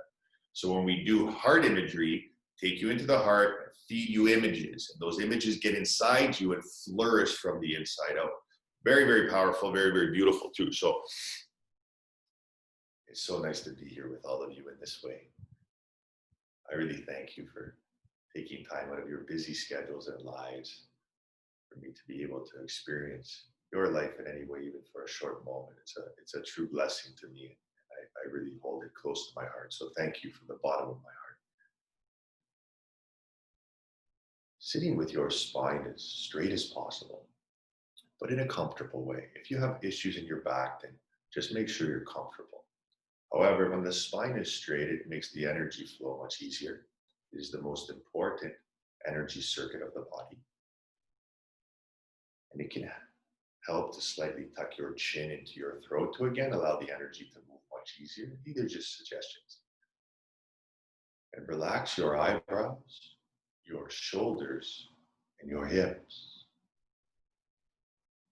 So when we do heart imagery, take you into the heart and feed you images, and those images get inside you and flourish from the inside out. Very, very powerful, very, very beautiful too. So it's so nice to be here with all of you in this way. I really thank you for taking time out of your busy schedules and lives for me to be able to experience your life in any way, even for a short moment. It's a true blessing to me. I really hold it close to my heart. So thank you from the bottom of my heart. Sitting with your spine as straight as possible, but in a comfortable way. If you have issues in your back, then just make sure you're comfortable. However, when the spine is straight, it makes the energy flow much easier. It is the most important energy circuit of the body. And it can help to slightly tuck your chin into your throat to again allow the energy to move much easier. These are just suggestions. And relax your eyebrows, your shoulders, and your hips.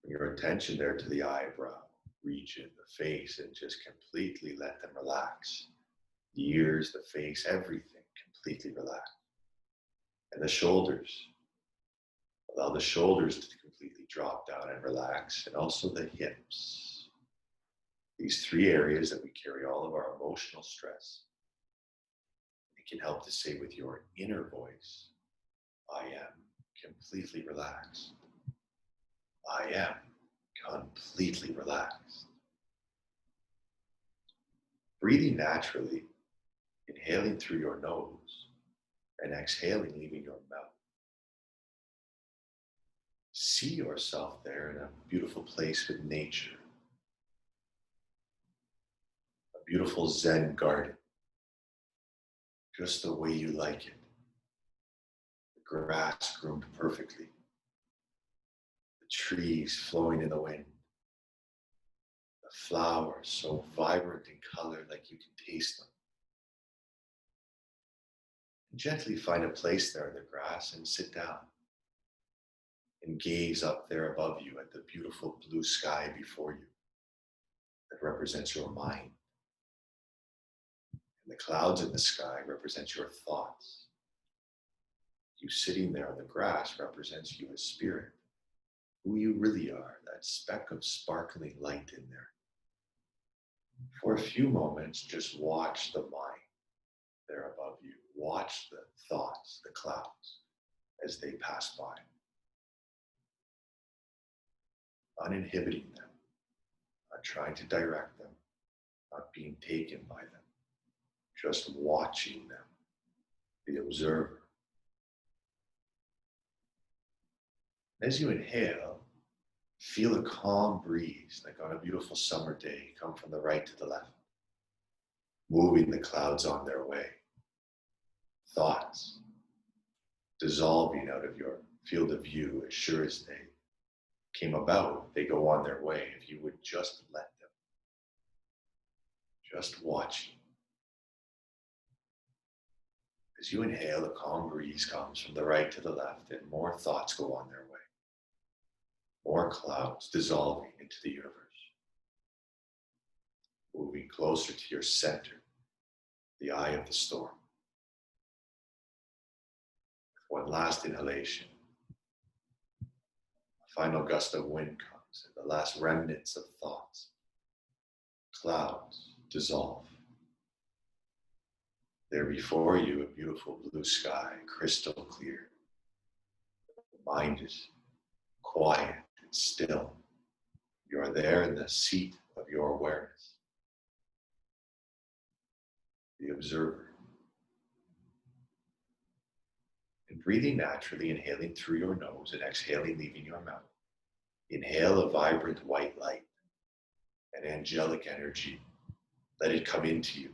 Bring your attention there to the eyebrow region, the face, and just completely let them relax. The ears, the face, everything completely relax. And the shoulders. Allow the shoulders to completely drop down and relax, and also the hips. These three areas that we carry all of our emotional stress. It can help to say with your inner voice, I am completely relaxed. I am completely relaxed. Breathing naturally, inhaling through your nose and exhaling, leaving your mouth. See yourself there in a beautiful place with nature. A beautiful Zen garden. Just the way you like it. The grass groomed perfectly. The trees flowing in the wind. The flowers so vibrant in color like you can taste them. And gently find a place there in the grass and sit down. And gaze up there above you at the beautiful blue sky before you that represents your mind. And the clouds in the sky represent your thoughts. You sitting there on the grass represents you as spirit, who you really are, that speck of sparkling light in there. For a few moments, just watch the mind there above you. Watch the thoughts, the clouds, as they pass by. Uninhibiting them, not trying to direct them, not being taken by them, just watching them, the observer. As you inhale, feel a calm breeze, like on a beautiful summer day, come from the right to the left, moving the clouds on their way. Thoughts dissolving out of your field of view as sure as they came about, they go on their way. If you would just let them, just watching. As you inhale, a calm breeze comes from the right to the left, and more thoughts go on their way. More clouds dissolving into the universe. Moving closer to your center, the eye of the storm. With one last inhalation, a final gust of wind comes, and the last remnants of thoughts. Clouds dissolve. There before you, a beautiful blue sky, crystal clear. The mind is quiet and still. You are there in the seat of your awareness. The observer. And breathing naturally, inhaling through your nose and exhaling, leaving your mouth. Inhale a vibrant white light, an angelic energy. Let it come into you,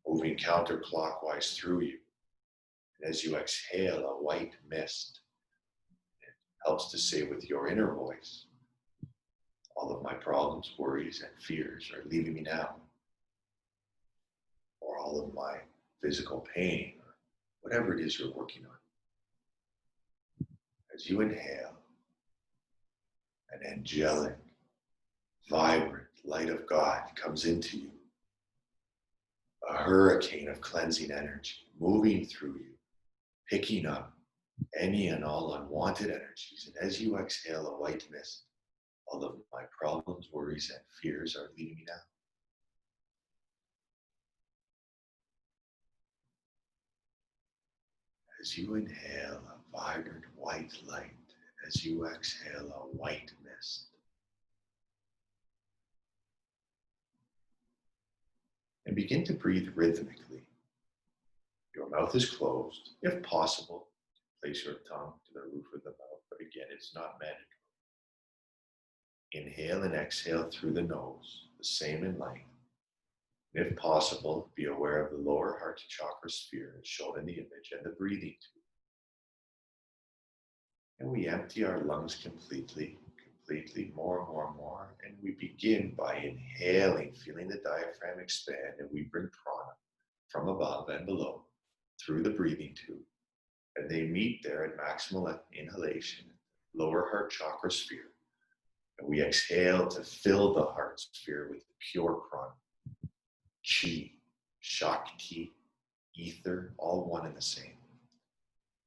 moving counterclockwise through you. And as you exhale, a white mist, it helps to say with your inner voice, all of my problems, worries, and fears are leaving me now. Or all of my physical pain, or whatever it is you're working on. As you inhale and an angelic, vibrant light of God comes into you. A hurricane of cleansing energy moving through you, picking up any and all unwanted energies. And as you exhale a white mist, all of my problems, worries, and fears are leaving me now. As you inhale a vibrant white light, as you exhale a white mist, and begin to breathe rhythmically. Your mouth is closed. If possible, place your tongue to the roof of the mouth, but again, it's not mandatory. Inhale and exhale through the nose, the same in length. And if possible, be aware of the lower heart chakra sphere as shown in the image and the breathing tube. And we empty our lungs completely, more, and we begin by inhaling, feeling the diaphragm expand, and we bring prana from above and below through the breathing tube. And they meet there at maximal inhalation, lower heart chakra sphere. And we exhale to fill the heart sphere with pure prana, chi, shakti, ether, all one and the same.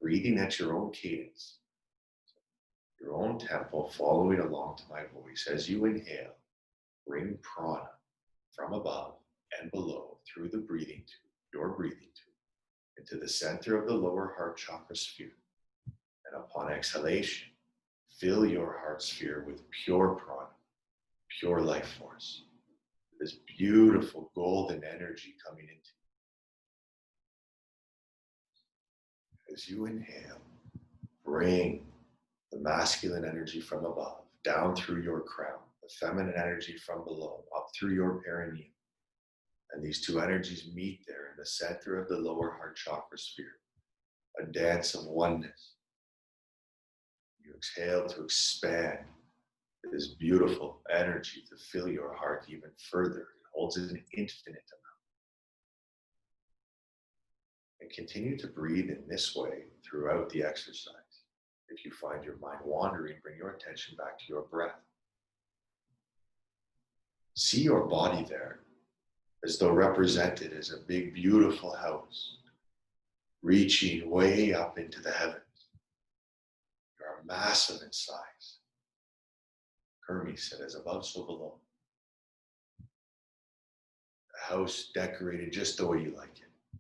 Breathing at your own cadence, your own tempo, following along to my voice. As you inhale, bring prana from above and below through the breathing tube, your breathing tube, into the center of the lower heart chakra sphere. And upon exhalation, fill your heart sphere with pure prana, pure life force. This beautiful golden energy coming into you. As you inhale, bring the masculine energy from above, down through your crown, the feminine energy from below, up through your perineum. And these two energies meet there in the center of the lower heart chakra sphere, a dance of oneness. You exhale to expand this beautiful energy to fill your heart even further. It holds an infinite amount. And continue to breathe in this way throughout the exercise. If you find your mind wandering, bring your attention back to your breath. See your body there as though represented as a big, beautiful house, reaching way up into the heavens. You are massive in size. Hermes said, as above, so below. The house decorated just the way you like it.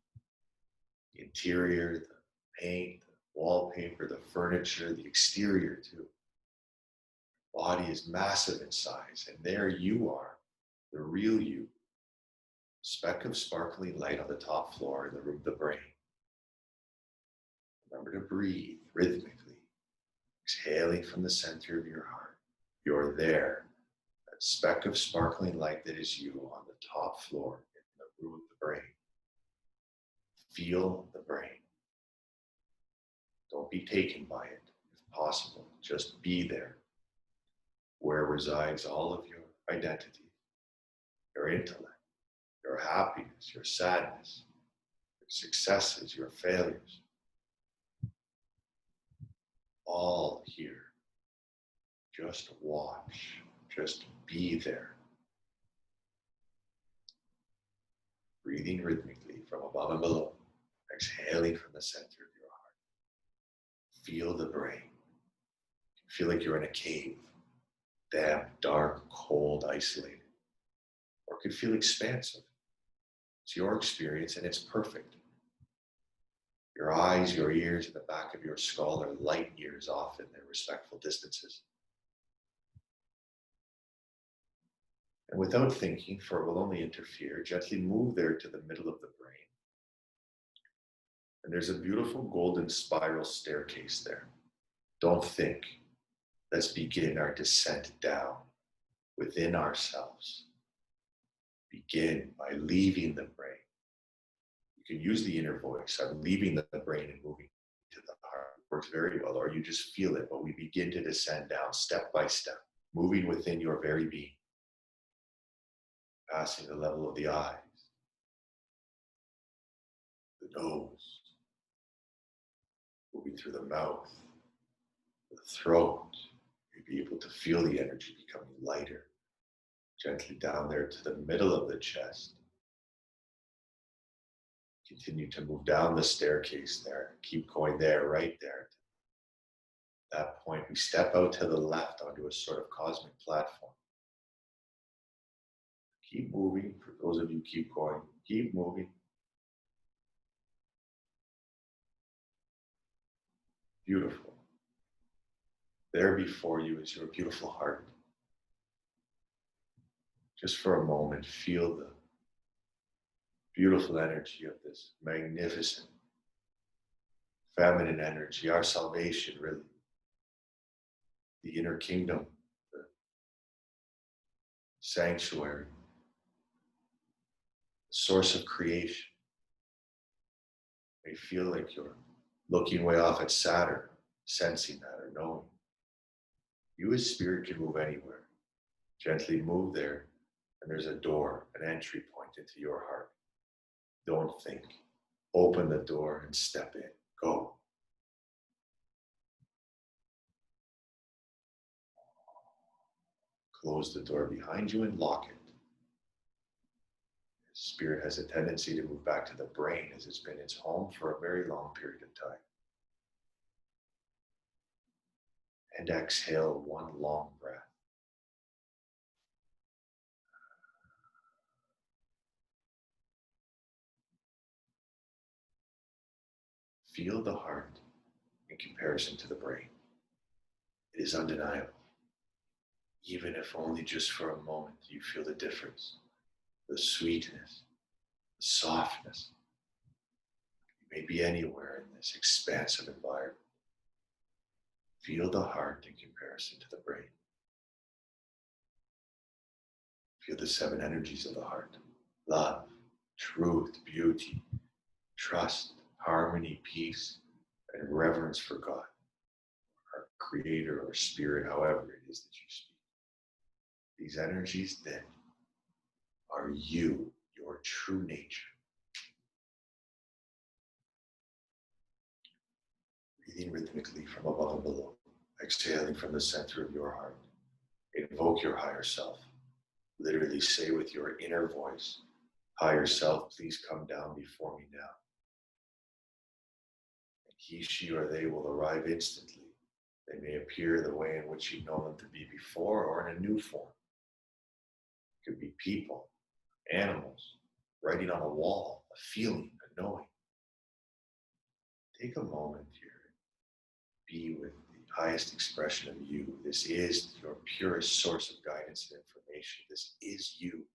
The interior, the paint, wallpaper, the furniture, the exterior too. Body is massive in size, and there you are, the real you. Speck of sparkling light on the top floor in the room of the brain. Remember to breathe rhythmically, exhaling from the center of your heart. You're there, that speck of sparkling light that is you on the top floor in the room of the brain. Feel the brain. Don't be taken by it, if possible. Just be there, where resides all of your identity, your intellect, your happiness, your sadness, your successes, your failures. All here. Just watch, just be there. Breathing rhythmically from above and below, exhaling from the center of your heart. Feel the brain. Feel like you're in a cave, damp, dark, cold, isolated. Or it could feel expansive. It's your experience and it's perfect. Your eyes, your ears, and the back of your skull are light years off in their respectful distances. And without thinking, for it will only interfere, gently move there to the middle of the brain. And there's a beautiful golden spiral staircase there. Don't think. Let's begin our descent down within ourselves. Begin by leaving the brain. You can use the inner voice. I'm leaving the brain and moving to the heart. It works very well, or you just feel it, but we begin to descend down step by step, moving within your very being, passing the level of the eyes, the nose, moving through the mouth, the throat, your Be able to feel the energy becoming lighter, gently down there to the middle of the chest. Continue to move down the staircase there. Keep going there, right there. At that point, we step out to the left onto a sort of cosmic platform. Keep moving. For those of you keep going, keep moving. Beautiful. There before you is your beautiful heart. Just for a moment, feel the beautiful energy of this magnificent feminine energy, our salvation, really. The inner kingdom, the sanctuary, the source of creation. You may feel like you're looking way off at Saturn, sensing that or knowing. You as spirit can move anywhere. Gently move there, and there's a door, an entry point into your heart. Don't think. Open the door and step in. Go. Close the door behind you and lock it. Spirit has a tendency to move back to the brain as it's been its home for a very long period of time. And exhale one long breath. Feel the heart in comparison to the brain. It is undeniable. Even if only just for a moment you feel the difference, the sweetness, the softness. You may be anywhere in this expansive environment. Feel the heart in comparison to the brain. Feel the 7 energies of the heart: love, truth, beauty, trust, harmony, peace, and reverence for God, our creator or spirit, however it is that you speak. These energies then are you, your true nature. Breathing rhythmically from above and below, exhaling from the center of your heart. Invoke your higher self. Literally say with your inner voice, higher self, please come down before me now. And he, she, or they will arrive instantly. They may appear the way in which you've known them to be before or in a new form. It could be people, animals, writing on a wall, a feeling, a knowing. Take a moment here. Be with the highest expression of you. This is your purest source of guidance and information. This is you.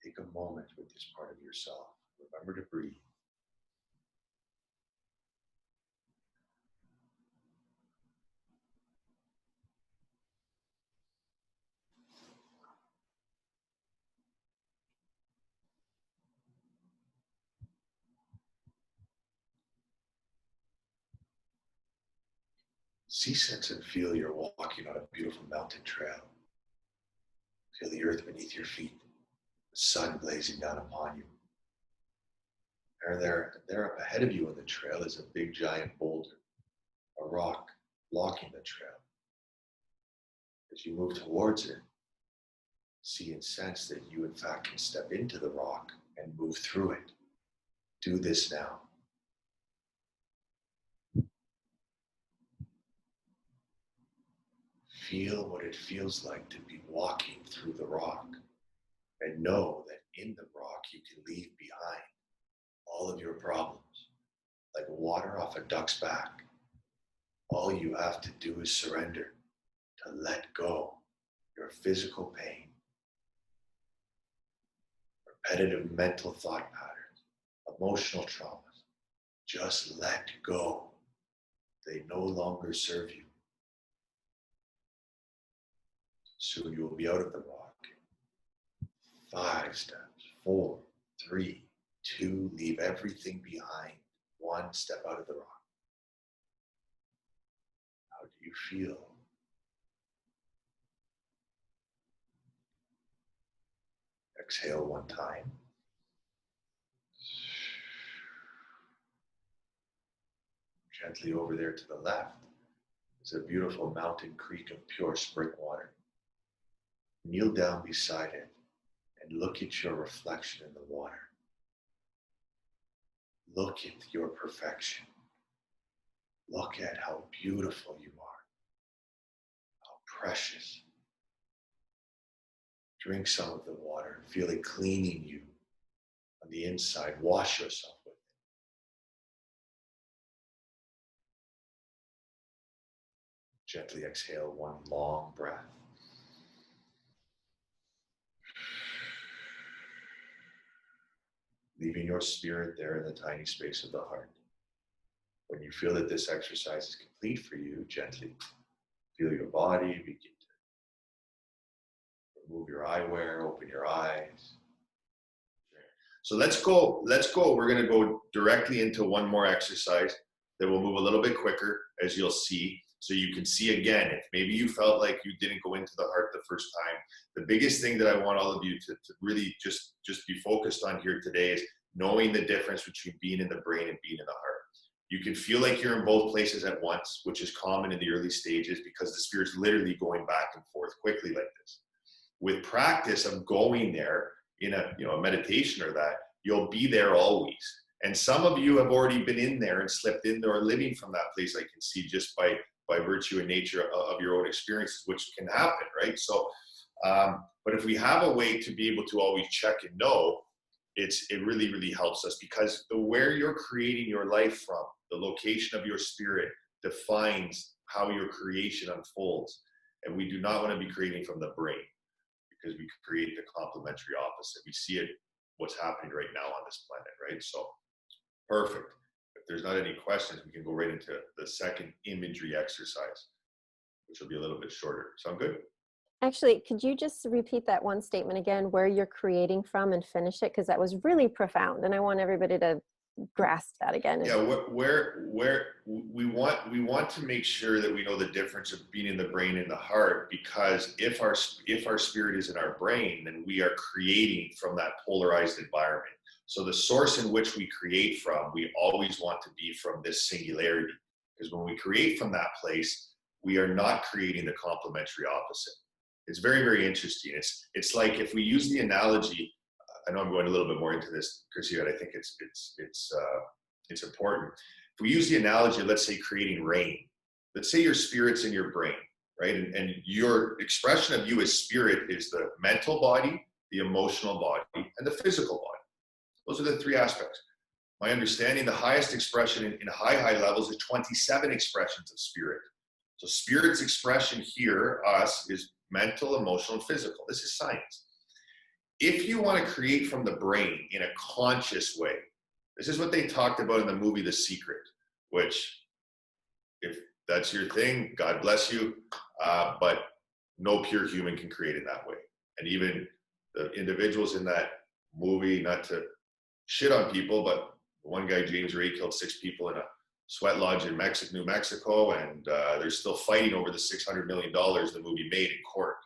Take a moment with this part of yourself. Remember to breathe. See, sense, and feel you're walking on a beautiful mountain trail. Feel the earth beneath your feet, the sun blazing down upon you. There up ahead of you on the trail is a big giant boulder, a rock blocking the trail. As you move towards it, see and sense that you in fact can step into the rock and move through it. Do this now. Feel what it feels like to be walking through the rock, and know that in the rock you can leave behind all of your problems, like water off a duck's back. All you have to do is surrender, to let go your physical pain, repetitive mental thought patterns, emotional traumas. Just let go. They no longer serve you. Soon you will be out of the rock. 5 steps, 4, 3, 2, leave everything behind. 1, step out of the rock. How do you feel? Exhale 1 time. Gently over there to the left. It's a beautiful mountain creek of pure spring water. Kneel down beside it and look at your reflection in the water. Look at your perfection. Look at how beautiful you are, how precious. Drink some of the water and feel it cleaning you on the inside. Wash yourself with it. Gently exhale one long breath. Leaving your spirit there in the tiny space of the heart. When you feel that this exercise is complete for you, gently feel your body, begin to remove your eyewear, open your eyes. So let's go. We're going to go directly into one more exercise that will move a little bit quicker, as you'll see. So you can see again, if maybe you felt like you didn't go into the heart the first time, the biggest thing that I want all of you to really just be focused on here today is knowing the difference between being in the brain and being in the heart. You can feel like you're in both places at once, which is common in the early stages because the spirit's literally going back and forth quickly like this. With practice of going there in a meditation or that, you'll be there always. And some of you have already been in there and slipped in there or living from that place, I can see just by virtue and nature of your own experiences, which can happen, right? So, but if we have a way to be able to always check and know, it really, really helps us because where you're creating your life from, the location of your spirit defines how your creation unfolds. And we do not want to be creating from the brain because we create the complementary opposite. We see it, what's happening right now on this planet, right? So, perfect. If there's not any questions, we can go right into the second imagery exercise, which will be a little bit shorter. Sound good? Actually, could you just repeat that one statement again, where you're creating from, and finish it? Because that was really profound, and I want everybody to grasp that again. Yeah, where we want to make sure that we know the difference of being in the brain and the heart, because if our spirit is in our brain, then we are creating from that polarized environment. So the source in which we create from, we always want to be from this singularity, because when we create from that place, we are not creating the complementary opposite. It's very, very interesting. It's like if we use the analogy, I know I'm going a little bit more into this, Chrissy, but I think it's important. If we use the analogy, let's say creating rain. Let's say your spirit's in your brain, right? And your expression of you as spirit is the mental body, the emotional body, and the physical body. Those are the three aspects. My understanding, the highest expression in high levels is 27 expressions of spirit. So spirit's expression here, us, is mental, emotional, and physical. This is science. If you want to create from the brain in a conscious way, this is what they talked about in the movie The Secret, which, if that's your thing, God bless you, but no pure human can create in that way. And even the individuals in that movie, not to shit on people, but one guy, James Ray, killed 6 people in a sweat lodge in New Mexico, and they're still fighting over the $600 million the movie made in court.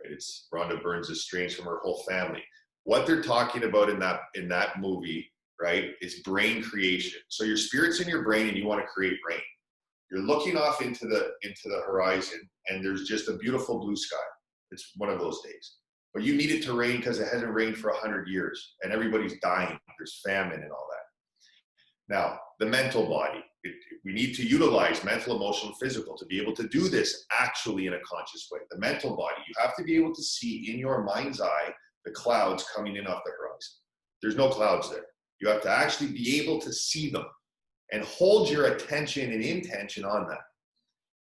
Right? It's Rhonda Burns estranged from her whole family. What they're talking about in that movie, right, is brain creation. So your spirit's in your brain, and you want to create rain. You're looking off into the horizon, and there's just a beautiful blue sky. It's one of those days. But you need it to rain because it hasn't rained for 100 years, and everybody's dying. There's famine and all that. Now, the mental body, we need to utilize mental, emotional, physical to be able to do this actually in a conscious way. The mental body, you have to be able to see in your mind's eye the clouds coming in off the horizon. There's no clouds there. You have to actually be able to see them and hold your attention and intention on that.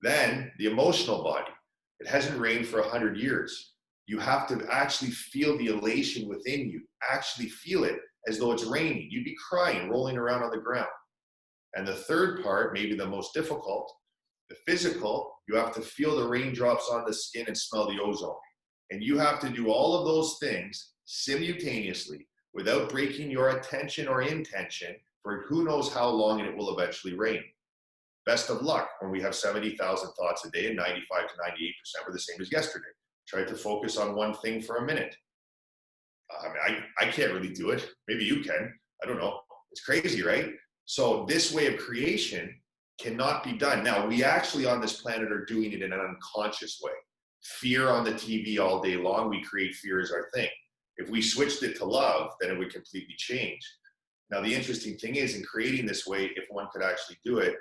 Then the emotional body, it hasn't rained for 100 years. You have to actually feel the elation within you, actually feel it as though it's raining. You'd be crying, rolling around on the ground. And the third part, maybe the most difficult, the physical, you have to feel the raindrops on the skin and smell the ozone. And you have to do all of those things simultaneously without breaking your attention or intention for who knows how long, and it will eventually rain. Best of luck when we have 70,000 thoughts a day and 95 to 98% were the same as yesterday. Try to focus on one thing for a minute. I can't really do it. Maybe you can. I don't know. It's crazy, right? So this way of creation cannot be done. Now, we actually on this planet are doing it in an unconscious way. Fear on the TV all day long, we create fear as our thing. If we switched it to love, then it would completely change. Now, the interesting thing is, in creating this way, if one could actually do it,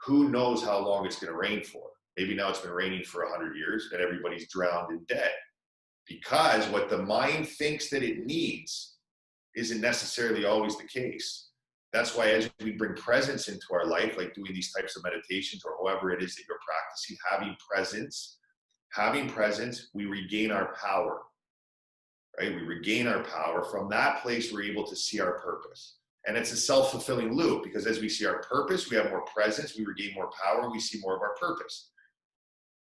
who knows how long it's going to rain for? Maybe now it's been raining for 100 years and everybody's drowned and dead. Because what the mind thinks that it needs isn't necessarily always the case. That's why as we bring presence into our life, like doing these types of meditations or however it is that you're practicing, having presence, we regain our power, right? We regain our power. From that place, we're able to see our purpose. And it's a self-fulfilling loop, because as we see our purpose, we have more presence, we regain more power, we see more of our purpose.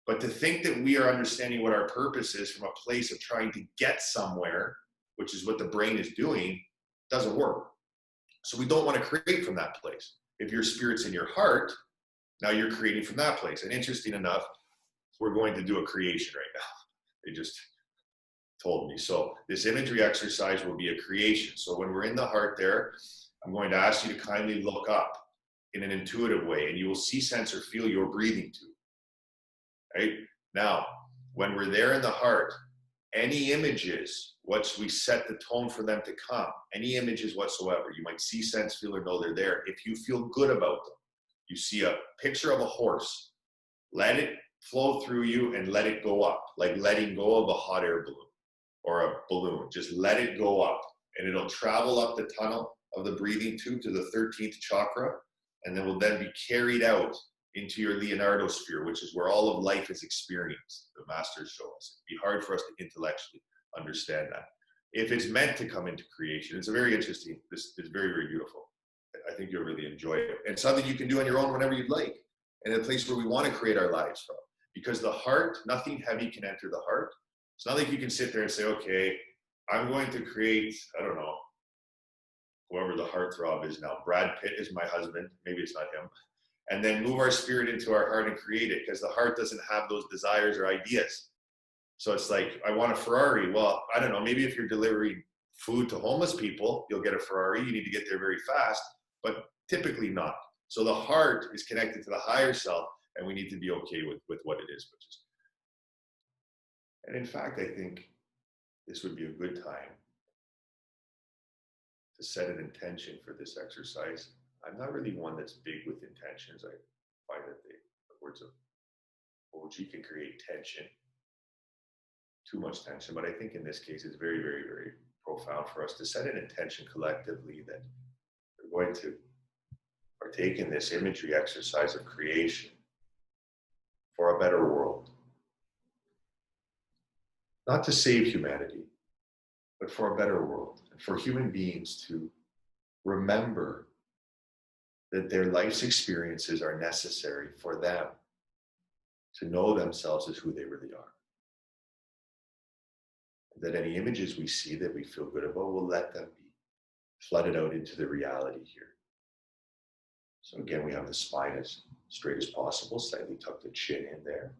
But to think that we are understanding what our purpose is from a place of trying to get somewhere, which is what the brain is doing, doesn't work. So we don't want to create from that place. If your spirit's in your heart, now you're creating from that place. And interesting enough, we're going to do a creation right now. They just told me. So this imagery exercise will be a creation. So when we're in the heart there, I'm going to ask you to kindly look up in an intuitive way, and you will see, sense, or feel your breathing tube. Right? Now, when we're there in the heart, any images, once we set the tone for them to come, any images whatsoever, you might see, sense, feel, or know they're there. If you feel good about them, you see a picture of a horse, let it flow through you and let it go up, like letting go of a hot air balloon or a balloon. Just let it go up, and it'll travel up the tunnel of the breathing tube to the 13th chakra, and then will then be carried out into your Leonardo sphere, which is where all of life is experienced. The masters show us. It'd be hard for us to intellectually understand that. If it's meant to come into creation, it's a very interesting, it's very, very beautiful. I think you'll really enjoy it. And something you can do on your own whenever you'd like, and a place where we want to create our lives from. Because the heart, nothing heavy can enter the heart. It's not like you can sit there and say, okay, I'm going to create, I don't know, whoever the heartthrob is now. Brad Pitt is my husband. Maybe it's not him. And then move our spirit into our heart and create it, because the heart doesn't have those desires or ideas. So it's like, I want a Ferrari. Well, I don't know, maybe if you're delivering food to homeless people, you'll get a Ferrari. You need to get there very fast, but typically not. So the heart is connected to the higher self, and we need to be okay with what it is. And in fact, I think this would be a good time to set an intention for this exercise. I'm not really one that's big with intentions. I find that the words of OG can create tension, too much tension. But I think in this case, it's very, very, very profound for us to set an intention collectively that we're going to partake in this imagery exercise of creation for a better world. Not to save humanity, but for a better world, and for human beings to remember that their life's experiences are necessary for them to know themselves as who they really are. That any images we see that we feel good about, will let them be flooded out into the reality here. So again, we have the spine as straight as possible, slightly tuck the chin in there.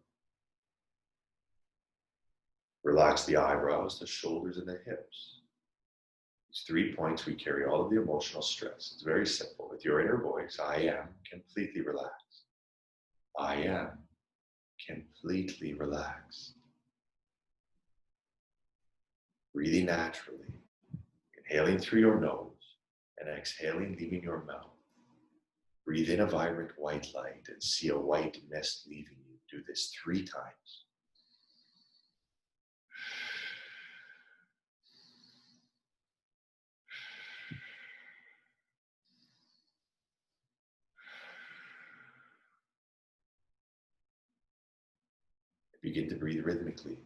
Relax the eyebrows, the shoulders, and the hips. These 3 points, we carry all of the emotional stress. It's very simple. With your inner voice, I am completely relaxed. I am completely relaxed. Breathing naturally, inhaling through your nose and exhaling, leaving your mouth. Breathe in a vibrant white light and see a white mist leaving you. Do this 3 times. Begin to breathe rhythmically.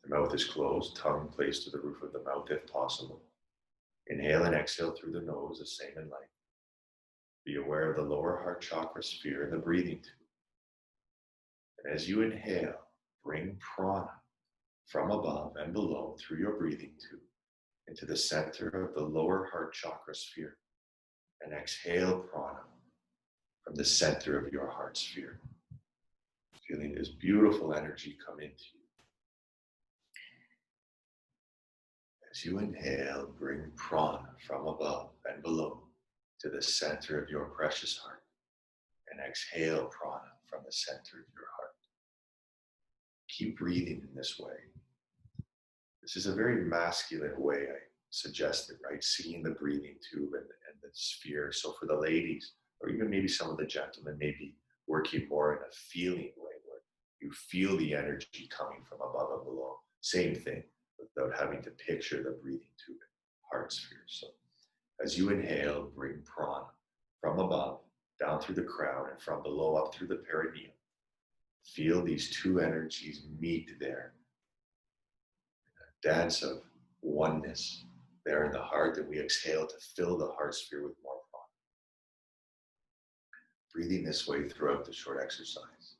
The mouth is closed, tongue placed to the roof of the mouth if possible. Inhale and exhale through the nose, the same in light. Be aware of the lower heart chakra sphere and the breathing tube. And as you inhale, bring prana from above and below through your breathing tube into the center of the lower heart chakra sphere. And exhale prana from the center of your heart sphere. Feeling this beautiful energy come into you. As you inhale, bring prana from above and below to the center of your precious heart. and exhale prana from the center of your heart. Keep breathing in this way. This is a very masculine way, I suggested, right? Seeing the breathing tube and the sphere. So for the ladies, or even maybe some of the gentlemen, maybe working more in a feeling way where you feel the energy coming from above and below. Same thing, without having to picture the breathing tube and heart sphere. So as you inhale, bring prana from above, down through the crown, and from below up through the perineum. Feel these two energies meet there. A dance of oneness there in the heart that we exhale to fill the heart sphere with more prana. Breathing this way throughout the short exercise.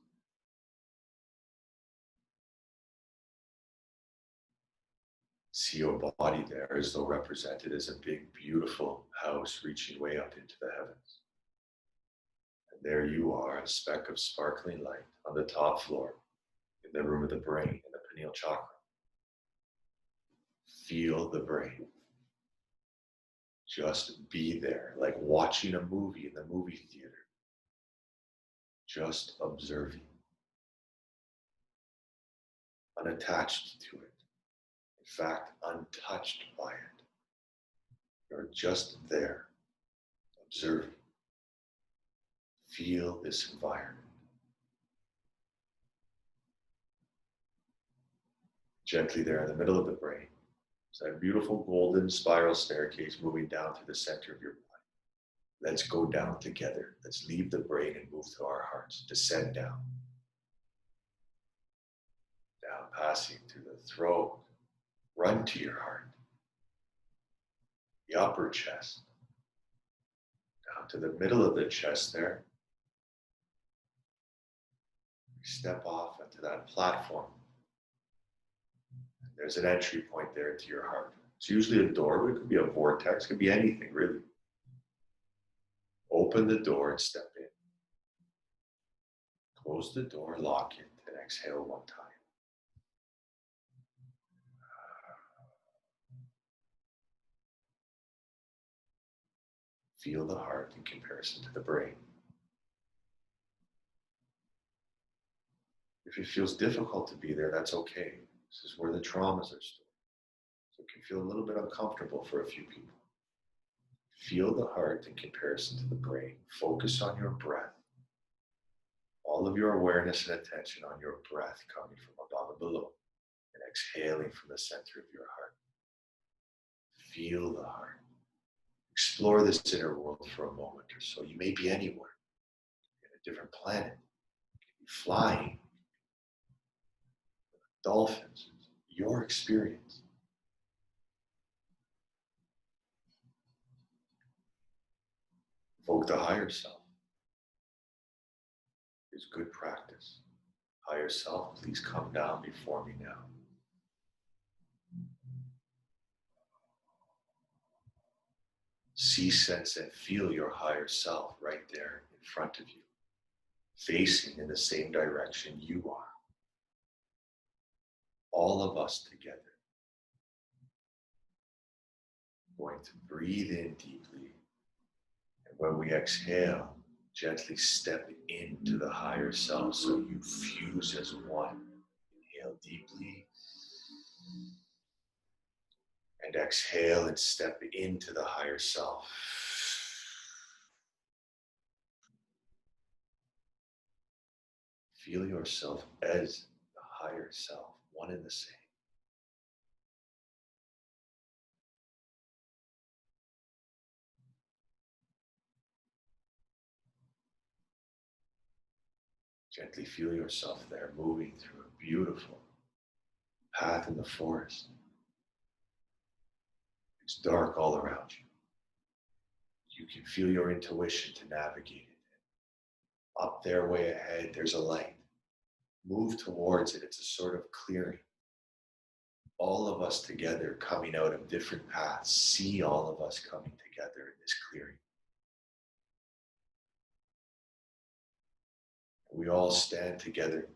See your body there as though represented as a big, beautiful house reaching way up into the heavens. And there you are, a speck of sparkling light on the top floor, in the room of the brain, in the pineal chakra. Feel the brain. Just be there, like watching a movie in the movie theater. Just observing. Unattached to it. In fact, untouched by it. You're just there, observing. Feel this environment. Gently there in the middle of the brain. It's that beautiful golden spiral staircase moving down through the center of your body. Let's go down together. Let's leave the brain and move to our hearts. Descend down. Down, passing through the throat. Run to your heart. The upper chest. Down to the middle of the chest there. Step off into that platform. There's an entry point there to your heart. It's usually a door, but it could be a vortex, it could be anything really. Open the door and step in. Close the door, lock it, and exhale one time. Feel the heart in comparison to the brain. If it feels difficult to be there, that's okay. This is where the traumas are stored. So it can feel a little bit uncomfortable for a few people. Feel the heart in comparison to the brain. Focus on your breath. All of your awareness and attention on your breath coming from above and below and exhaling from the center of your heart. Feel the heart. Explore this inner world for a moment or so. You may be anywhere, in a different planet. You can be flying. Dolphins. Your experience. Evoke the higher self. It's good practice. Higher self, please come down before me now. See, sense, and feel your higher self right there in front of you, facing in the same direction you are. All of us together. Going to breathe in deeply. And when we exhale, gently step into the higher self so you fuse as one. Inhale deeply. And exhale and step into the higher self. Feel yourself as the higher self, one and the same. Gently feel yourself there, moving through a beautiful path in the forest. It's dark all around you. You can feel your intuition to navigate it. Up there, way ahead, there's a light. Move towards it. It's a sort of clearing. All of us together coming out of different paths. See all of us coming together in this clearing. We all stand together.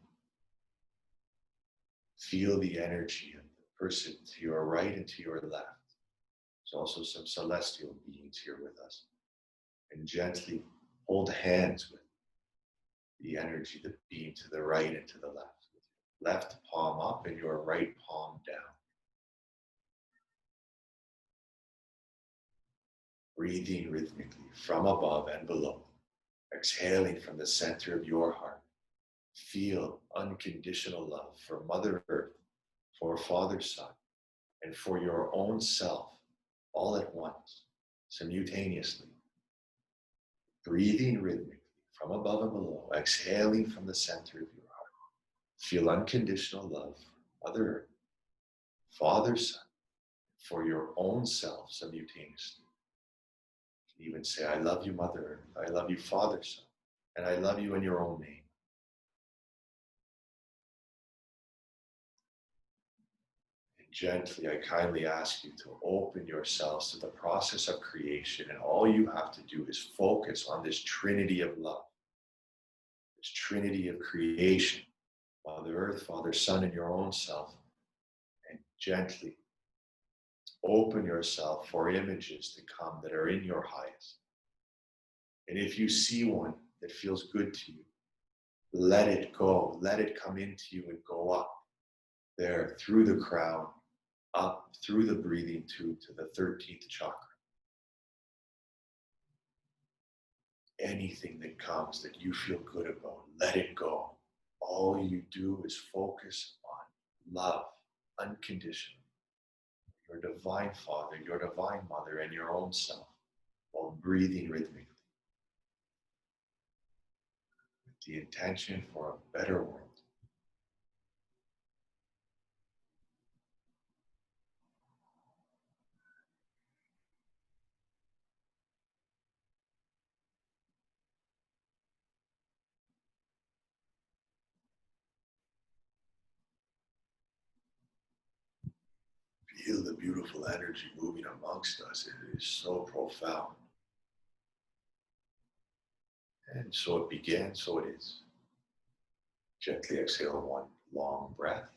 Feel the energy of the person to your right and to your left. There's also some celestial beings here with us. And gently hold hands with the energy, the beam to the right and to the left. Left palm up and your right palm down. Breathing rhythmically from above and below. Exhaling from the center of your heart. Feel unconditional love for Mother Earth, for Father Son, and for your own self all at once, simultaneously. Breathing rhythmically from above and below, exhaling from the center of your heart. Feel unconditional love for Mother Earth, Father Son, for your own self simultaneously. You can even say, I love you, Mother Earth, I love you, Father Son, and I love you in your own name. Gently, I kindly ask you to open yourselves to the process of creation, and all you have to do is focus on this trinity of love, this trinity of creation, Mother Earth, Father, Son, and your own self, and gently open yourself for images to come that are in your highest. And if you see one that feels good to you, let it go, let it come into you and go up there through the crown, up through the breathing tube to the 13th chakra. Anything that comes that you feel good about, let it go. All you do is focus on love, unconditional. Your divine Father, your divine Mother, and your own self, while breathing rhythmically. With the intention for a better world. Feel the beautiful energy moving amongst us. It is so profound. And so it began, so it is. Gently exhale one long breath.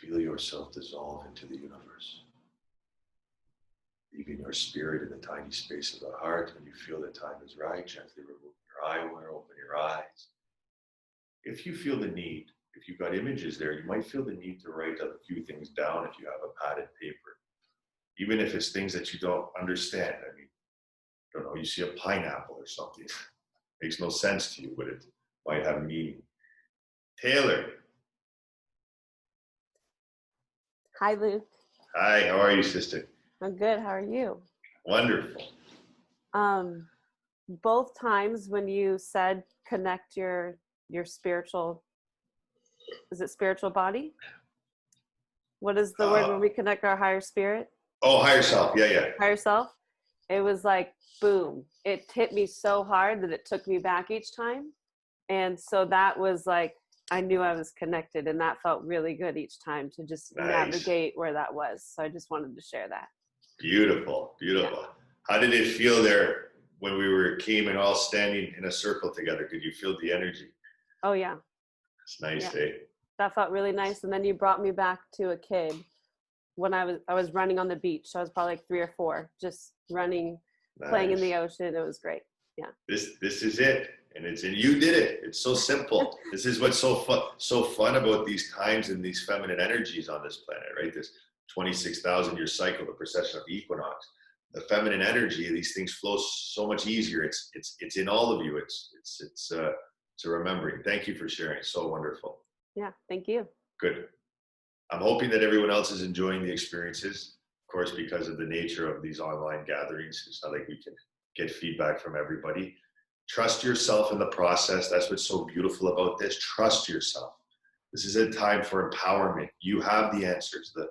Feel yourself dissolve into the universe. Leaving your spirit in the tiny space of the heart. When you feel the time is right, gently remove your eyewear, open your eyes. If you feel the need, if you've got images there, you might feel the need to write a few things down if you have a padded paper. Even if it's things that you don't understand. I mean, I don't know, you see a pineapple or something. Makes no sense to you, but it might have meaning. Taylor. Hi, Luke. Hi, how are you, sister? I'm good. How are you? Wonderful. Both times when you said connect your spiritual, is it spiritual body? What is the word when we connect our higher spirit? Oh, higher self. Yeah. Higher self. It was like, boom. It hit me so hard that it took me back each time. And so that was like, I knew I was connected, and that felt really good each time to just navigate where that was. So I just wanted to share that. Beautiful. Yeah. How did it feel there when we came and all standing in a circle together? Could you feel the energy? Oh yeah. It's nice, yeah. That felt really nice. And then you brought me back to a kid when I was running on the beach. I was probably like 3 or 4, just running, playing in the ocean. It was great. Yeah. This is it. And you did it. It's so simple. This is what's so fun about these times and these feminine energies on this planet, right? This 26,000 year cycle, the precession of the equinox, the feminine energy, these things flow so much easier. It's in all of you. It's a remembering. Thank you for sharing. So wonderful. Yeah. Thank you. Good. I'm hoping that everyone else is enjoying the experiences. Of course, because of the nature of these online gatherings, it's not like we can get feedback from everybody. Trust yourself in the process. That's what's so beautiful about this. Trust yourself. This is a time for empowerment. You have the answers. The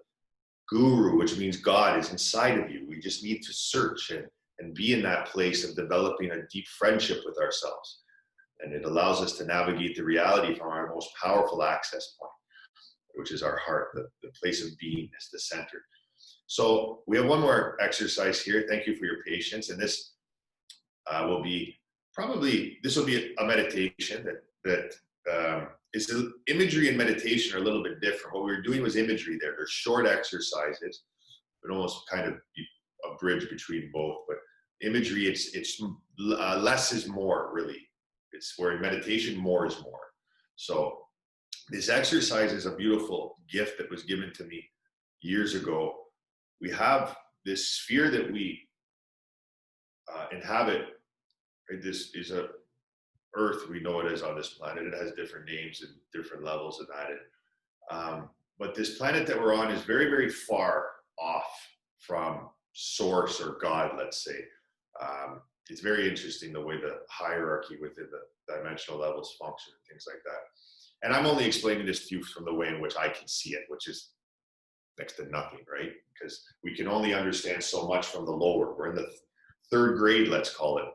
guru, which means God, is inside of you. We just need to search and be in that place of developing a deep friendship with ourselves. And it allows us to navigate the reality from our most powerful access point, which is our heart, the place of beingness, the center. So we have one more exercise here. Thank you for your patience. And this will be a meditation that is imagery and meditation are a little bit different. What we were doing was imagery there. They're short exercises would almost kind of be a bridge between both. But imagery, it's less is more, really. It's where in meditation, more is more. So this exercise is a beautiful gift that was given to me years ago. We have this sphere that we inhabit. Right? This is a Earth, we know it as on this planet. It has different names and different levels of that. But this planet that we're on is very, very far off from source or God, let's say. It's very interesting the way the hierarchy within the dimensional levels function and things like that. And I'm only explaining this to you from the way in which I can see it, which is next to nothing, right? Because we can only understand so much from the lower. We're in the third grade, let's call it.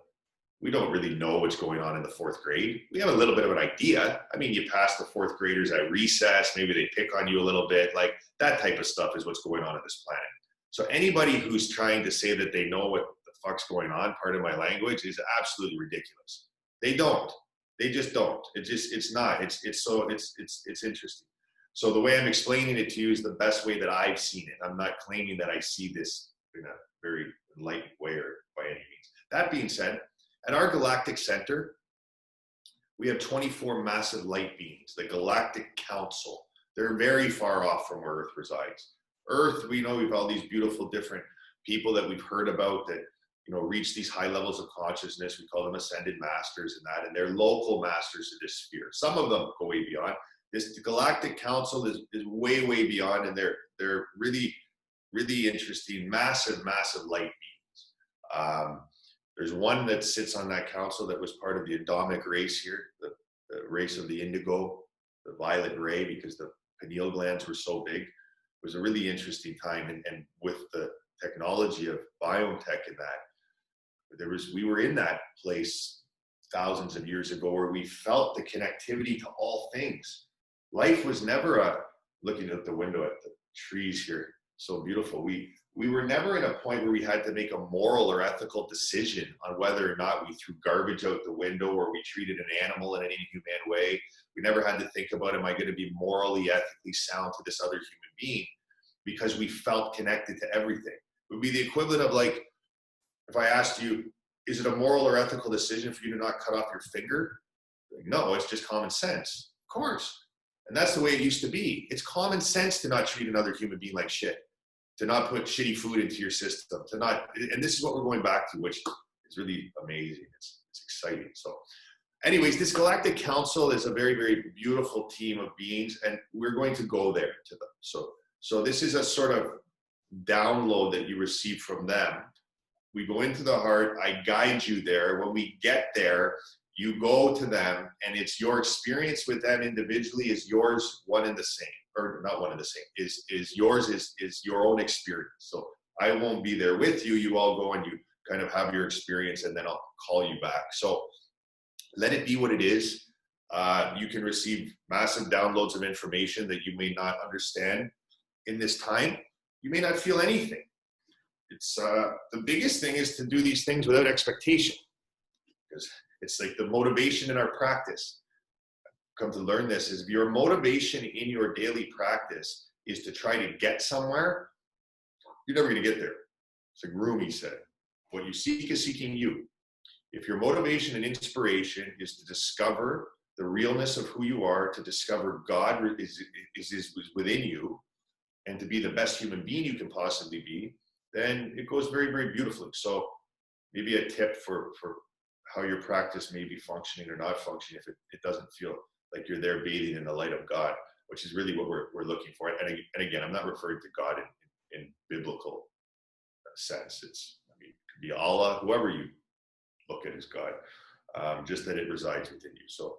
We don't really know what's going on in the fourth grade. We have a little bit of an idea. I mean, you pass the fourth graders at recess, maybe they pick on you a little bit, like that type of stuff is what's going on this planet. So anybody who's trying to say that they know what the fuck's going on, part of my language, is absolutely ridiculous. They don't. They just don't. It's not. It's interesting. So the way I'm explaining it to you is the best way that I've seen it. I'm not claiming that I see this in a very enlightened way or by any means. That being said, at our galactic center, we have 24 massive light beings, the Galactic Council. They're very far off from where Earth resides. Earth, we know we've all these beautiful different people that we've heard about that, you know, reach these high levels of consciousness. We call them ascended masters and that, and they're local masters of this sphere. Some of them go way beyond. The Galactic Council is way, way beyond, and they're really, really interesting, massive light beings. There's one that sits on that council that was part of the Adamic race here, the race of the indigo, the violet ray, because the pineal glands were so big. It was a really interesting time, and with the technology of biotech and that, we were in that place thousands of years ago where we felt the connectivity to all things. Life was never looking out the window at the trees here, so beautiful. We were never in a point where we had to make a moral or ethical decision on whether or not we threw garbage out the window or we treated an animal in an inhumane way. We never had to think about, am I going to be morally, ethically sound to this other human being? Because we felt connected to everything. It would be the equivalent of, like, if I asked you, is it a moral or ethical decision for you to not cut off your finger? Like, no, it's just common sense. Of course. And that's the way it used to be. It's common sense to not treat another human being like shit, to not put shitty food into your system, to not, and this is what we're going back to, which is really amazing. It's exciting. So anyways, this Galactic Council is a very, very beautiful team of beings, and we're going to go there to them. So this is a sort of download that you receive from them. We go into the heart, I guide you there. When we get there, you go to them, and it's your experience with them individually is yours, one and the same, or not one and the same, is yours is your own experience. So I won't be there with you. You all go and you kind of have your experience, and then I'll call you back. So let it be what it is. You can receive massive downloads of information that you may not understand in this time. You may not feel anything. It's the biggest thing is to do these things without expectation, because it's like the motivation in our practice. Come to learn this is, if your motivation in your daily practice is to try to get somewhere, you're never going to get there. It's like Rumi said, what you seek is seeking you. If your motivation and inspiration is to discover the realness of who you are, to discover God is within you, and to be the best human being you can possibly be, then it goes very, very beautifully. So maybe a tip for how your practice may be functioning or not functioning, if it doesn't feel like you're there bathing in the light of God, which is really what we're looking for. And again, I'm not referring to God in biblical sense. It could be Allah, whoever you look at as God, just that it resides within you. So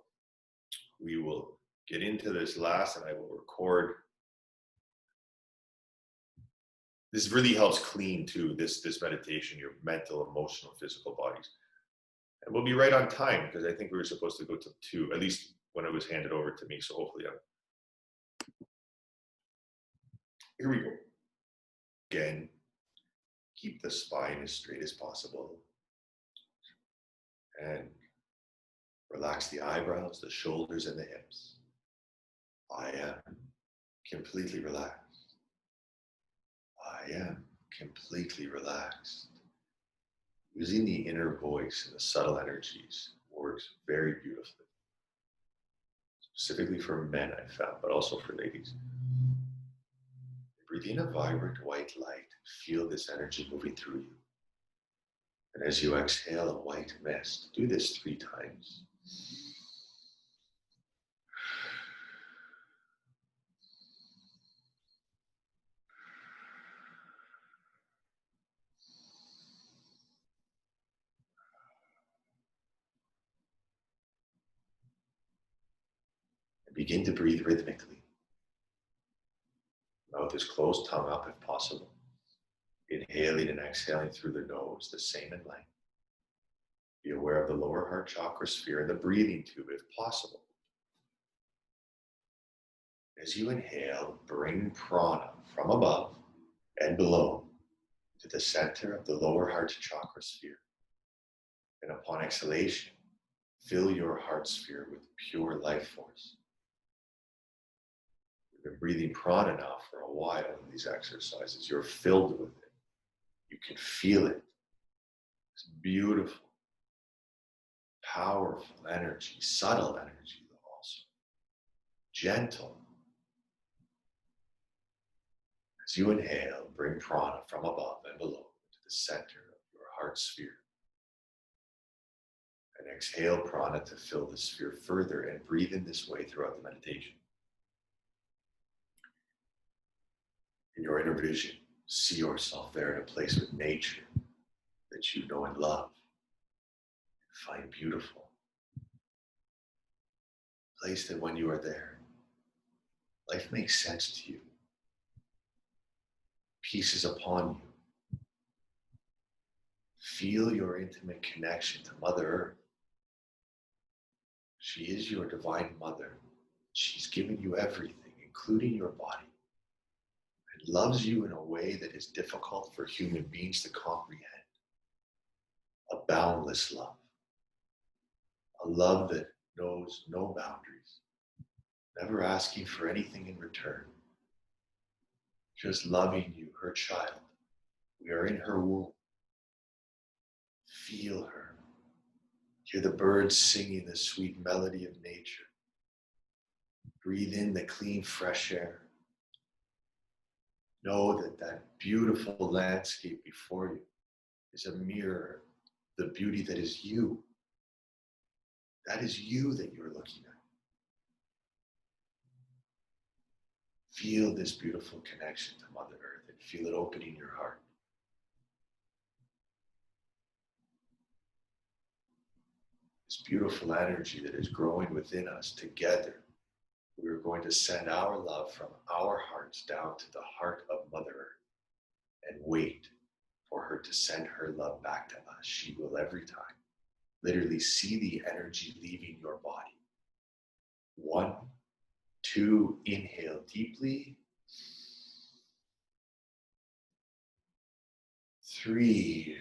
we will get into this last, and I will record. This really helps clean too, this meditation, your mental, emotional, physical bodies. And we'll be right on time, because I think we were supposed to go to 2, at least when it was handed over to me. So hopefully here we go. Again, keep the spine as straight as possible. And relax the eyebrows, the shoulders, and the hips. I am completely relaxed. I am completely relaxed. Using the inner voice and the subtle energies works very beautifully. Specifically for men, I found, but also for ladies. Breathe in a vibrant white light. Feel this energy moving through you. And as you exhale a white mist, do this 3 times. And begin to breathe rhythmically. Mouth is closed, tongue up if possible. Inhaling and exhaling through the nose, the same in length. Be aware of the lower heart chakra sphere and the breathing tube if possible. As you inhale, bring prana from above and below to the center of the lower heart chakra sphere. And upon exhalation, fill your heart sphere with pure life force. You've been breathing prana now for a while in these exercises. You're filled with it. You can feel it. It's beautiful, powerful energy, subtle energy also, gentle. As you inhale, bring prana from above and below to the center of your heart sphere. And exhale prana to fill the sphere further and breathe in this way throughout the meditation. In your inner vision, see yourself there in a place with nature that you know and love and find beautiful. A place that when you are there, life makes sense to you. Peace is upon you. Feel your intimate connection to Mother Earth. She is your divine mother. She's given you everything, including your body, and loves you in a way that is difficult for human beings to comprehend. A boundless love. A love that knows no boundaries, never asking for anything in return. Just loving you, her child. We are in her womb. Feel her. Hear the birds singing the sweet melody of nature. Breathe in the clean, fresh air. Know that that beautiful landscape before you is a mirror of the beauty that is you. That is you that you're looking at. Feel this beautiful connection to Mother Earth and feel it opening your heart. This beautiful energy that is growing within us together. We are going to send our love from our hearts down to the heart of Mother Earth and wait for her to send her love back to us. She will every time. Literally see the energy leaving your body. 1, 2, inhale deeply. 3.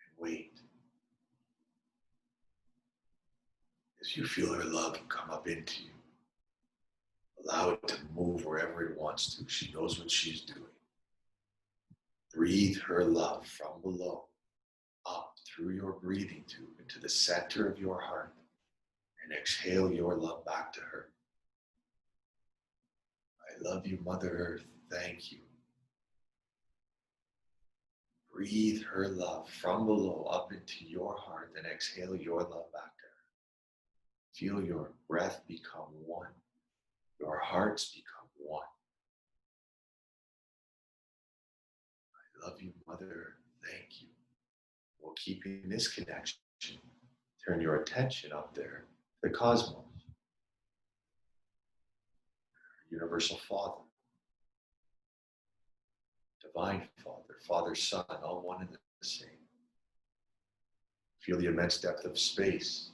And wait. As you feel her love come up into you, allow it to move wherever it wants to. She knows what she's doing. Breathe her love from below, up through your breathing tube into the center of your heart, and exhale your love back to her. I love you, Mother Earth. Thank you. Breathe her love from below up into your heart and exhale your love back to her. Feel your breath become one. Your hearts become one. I love you, Mother Earth. Thank you. While keeping this connection, turn your attention up there, the cosmos, Universal Father, Divine Father, Father, Son, all one and the same. Feel the immense depth of space.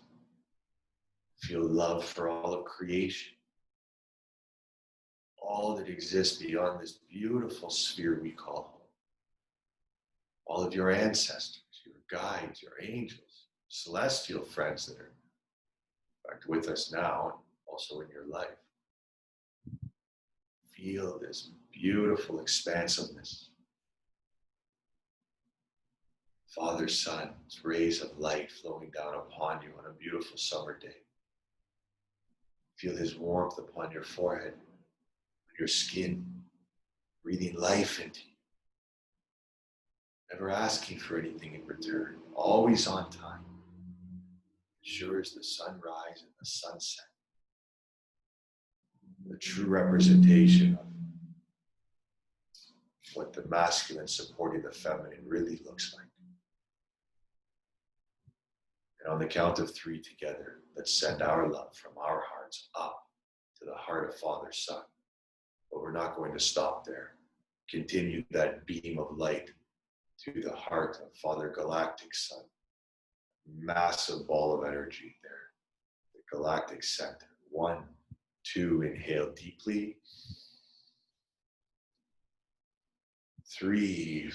Feel love for all of creation. All that exists beyond this beautiful sphere we call home. All of your ancestors, your guides, your angels, celestial friends that are in fact with us now, and also in your life. Feel this beautiful expansiveness. Father, Son's rays of light flowing down upon you on a beautiful summer day. Feel his warmth upon your forehead, on your skin, breathing life into you. Never asking for anything in return, always on time. Sure as the sunrise and the sunset. The true representation of what the masculine supporting the feminine really looks like. And on the count of 3 together, let's send our love from our hearts up to the heart of Father, Son. But we're not going to stop there. Continue that beam of light to the heart of Father Galactic Son. Massive ball of energy there. The galactic center. 1, 2, inhale deeply. 3.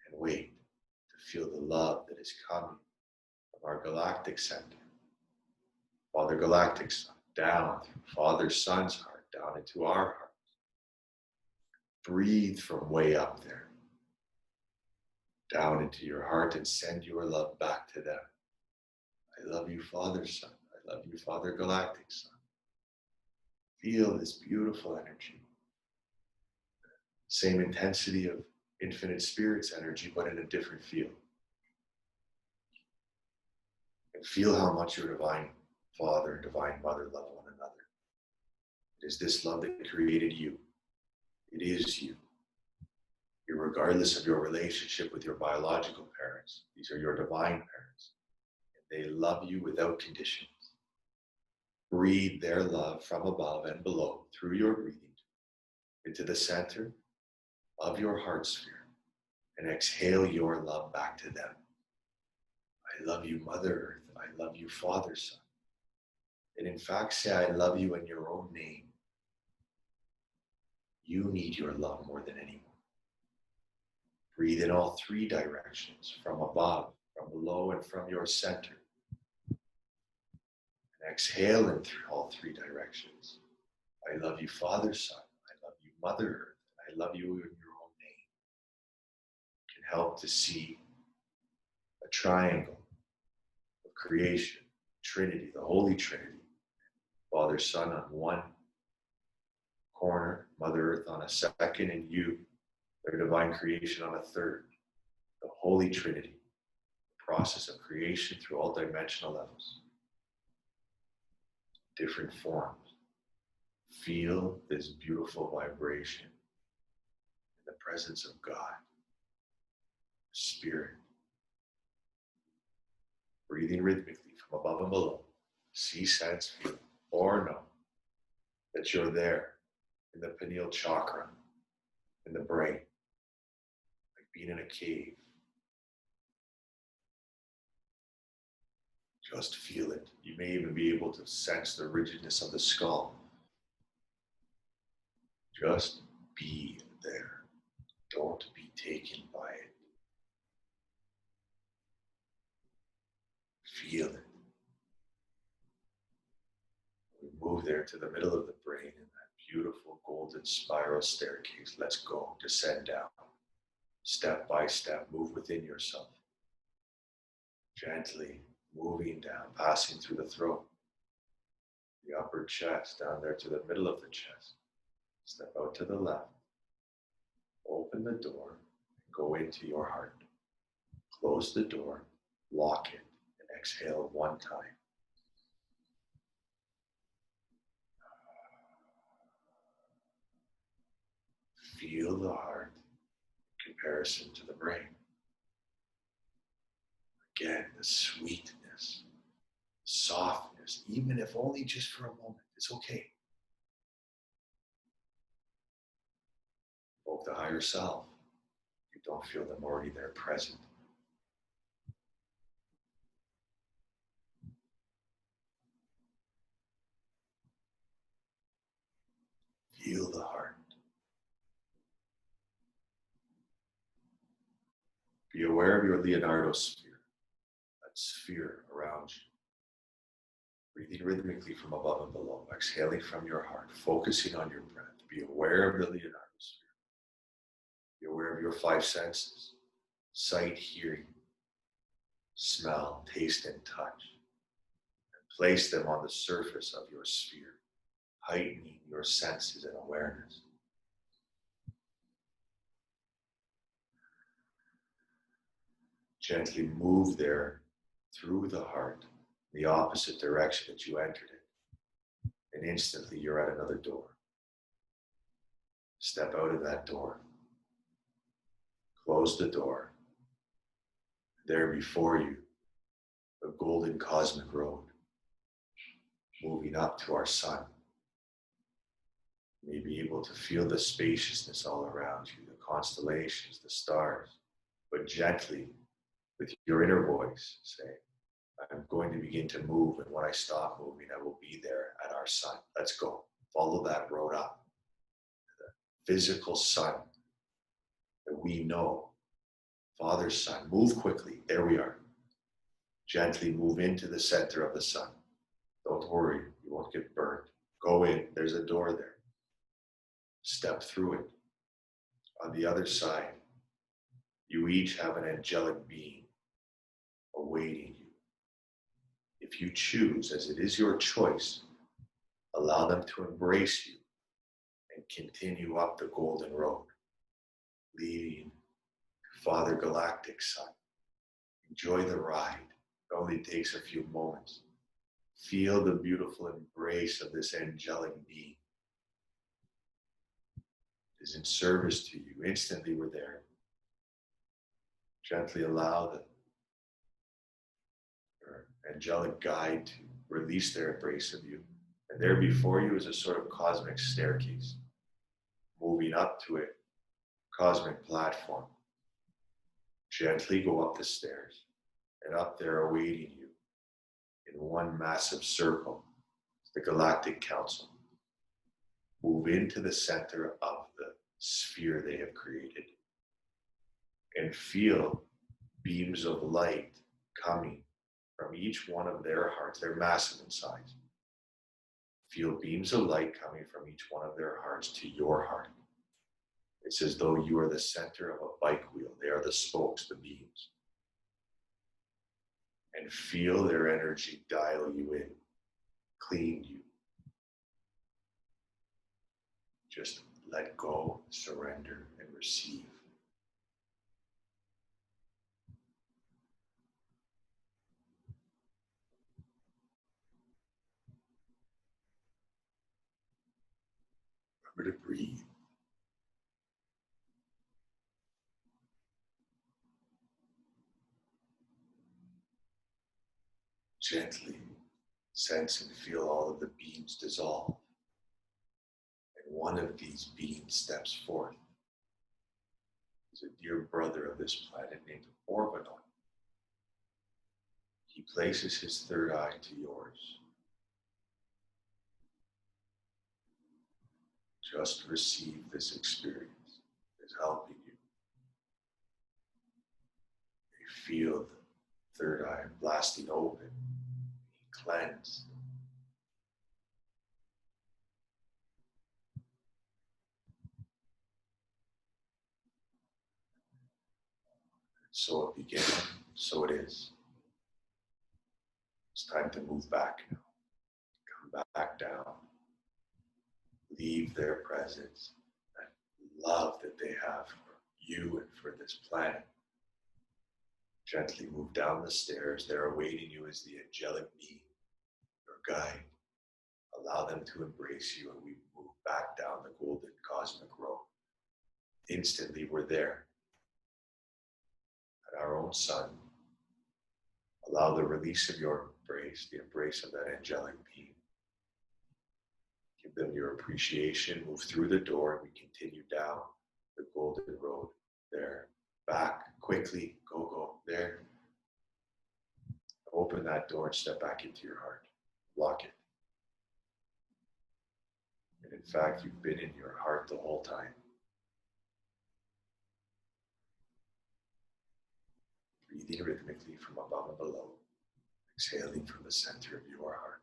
And wait to feel the love that is coming from our galactic center. Father Galactic Son, down through Father Son's heart, down into our heart. Breathe from way up there, down into your heart, and send your love back to them. I love you, Father Son. I love you, Father Galactic Son. Feel this beautiful energy. Same intensity of infinite spirit's energy, but in a different field. And feel how much your divine Father and divine Mother love one another. It is this love that created you. It is you. Regardless of your relationship with your biological parents, these are your divine parents. And they love you without conditions. Breathe their love from above and below through your breathing into the center of your heart sphere and exhale your love back to them. I love you, Mother Earth. I love you, Father, Son. And in fact, say, I love you in your own name. You need your love more than anyone. Breathe in all 3 directions, from above, from below, and from your center. And exhale in through all 3 directions. I love you, Father, Son. I love you, Mother Earth. I love you in your own name. You can help to see a triangle of creation, Trinity, the Holy Trinity. Father, Son on one corner, Mother Earth on a second, and you, their divine creation, on a third. The Holy Trinity, the process of creation through all dimensional levels. Different forms. Feel this beautiful vibration in the presence of God, Spirit. Breathing rhythmically from above and below. See, sense, feel, or know that you're there in the pineal chakra, in the brain, like being in a cave. Just feel it. You may even be able to sense the rigidness of the skull. Just be there. Don't be taken by it. Feel it. We move there to the middle of the brain in that beautiful golden spiral staircase. Let's go. Descend down. Step by step, move within yourself. Gently moving down, passing through the throat, the upper chest, down there to the middle of the chest. Step out to the left. Open the door and go into your heart. Close the door, lock it, and exhale 1 time. Feel the heart in comparison to the brain. Again, the sweetness, softness, even if only just for a moment, it's okay. Evoke the higher self. You don't feel them already there present. Feel the heart. Be aware of your Leonardo sphere. sphere around you. Breathing rhythmically from above and below, exhaling from your heart, focusing on your breath. Be aware of the Leonardo sphere. Be aware of your five senses: sight, hearing, smell, taste, and touch. And place them on the surface of your sphere, heightening your senses and awareness. Gently move there through the heart, the opposite direction that you entered it. And instantly you're at another door. Step out of that door. Close the door. There before you, the golden cosmic road, moving up to our sun. You may be able to feel the spaciousness all around you, the constellations, the stars, but gently, with your inner voice, say, I'm going to begin to move, and when I stop moving, I will be there at our sun. Let's go. Follow that road up. The physical sun that we know, Father's Son. Move quickly. There we are. Gently move into the center of the sun. Don't worry, you won't get burned. Go in. There's a door there. Step through it. On the other side, you each have an angelic being awaiting you. If you choose, as it is your choice, allow them to embrace you and continue up the golden road, leading to Father Galactic Sun. Enjoy the ride. It only takes a few moments. Feel the beautiful embrace of this angelic being. It is in service to you. Instantly we're there. Gently allow your angelic guide to release their embrace of you. And there before you is a sort of cosmic staircase. Moving up to it, cosmic platform. Gently go up the stairs, and up there awaiting you in one massive circle, the Galactic Council. Move into the center of the sphere they have created and feel beams of light coming from each one of their hearts. They're massive in size. Feel beams of light coming from each one of their hearts to your heart. It's as though you are the center of a bike wheel. They are the spokes, the beams. And feel their energy dial you in, clean you. Just let go, surrender, and receive. Remember to breathe. Gently sense and feel all of the beings dissolve. And one of these beings steps forth. He's a dear brother of this planet named Orbanon. He places his third eye to yours. Just receive this experience. It's helping you. You feel the third eye blasting open, being cleansed. So it began, so it is. It's time to move back now. Come back down. Leave their presence, that love that they have for you and for this planet. Gently move down the stairs. There awaiting you is the angelic being, your guide. Allow them to embrace you, and we move back down the golden cosmic road. Instantly we're there. At our own sun, allow the release of your embrace, the embrace of that angelic being. Give them your appreciation. Move through the door, and we continue down the golden road. There, back, quickly, go, there. Open that door and step back into your heart. Lock it. And in fact, you've been in your heart the whole time. Breathing rhythmically from above and below. Exhaling from the center of your heart.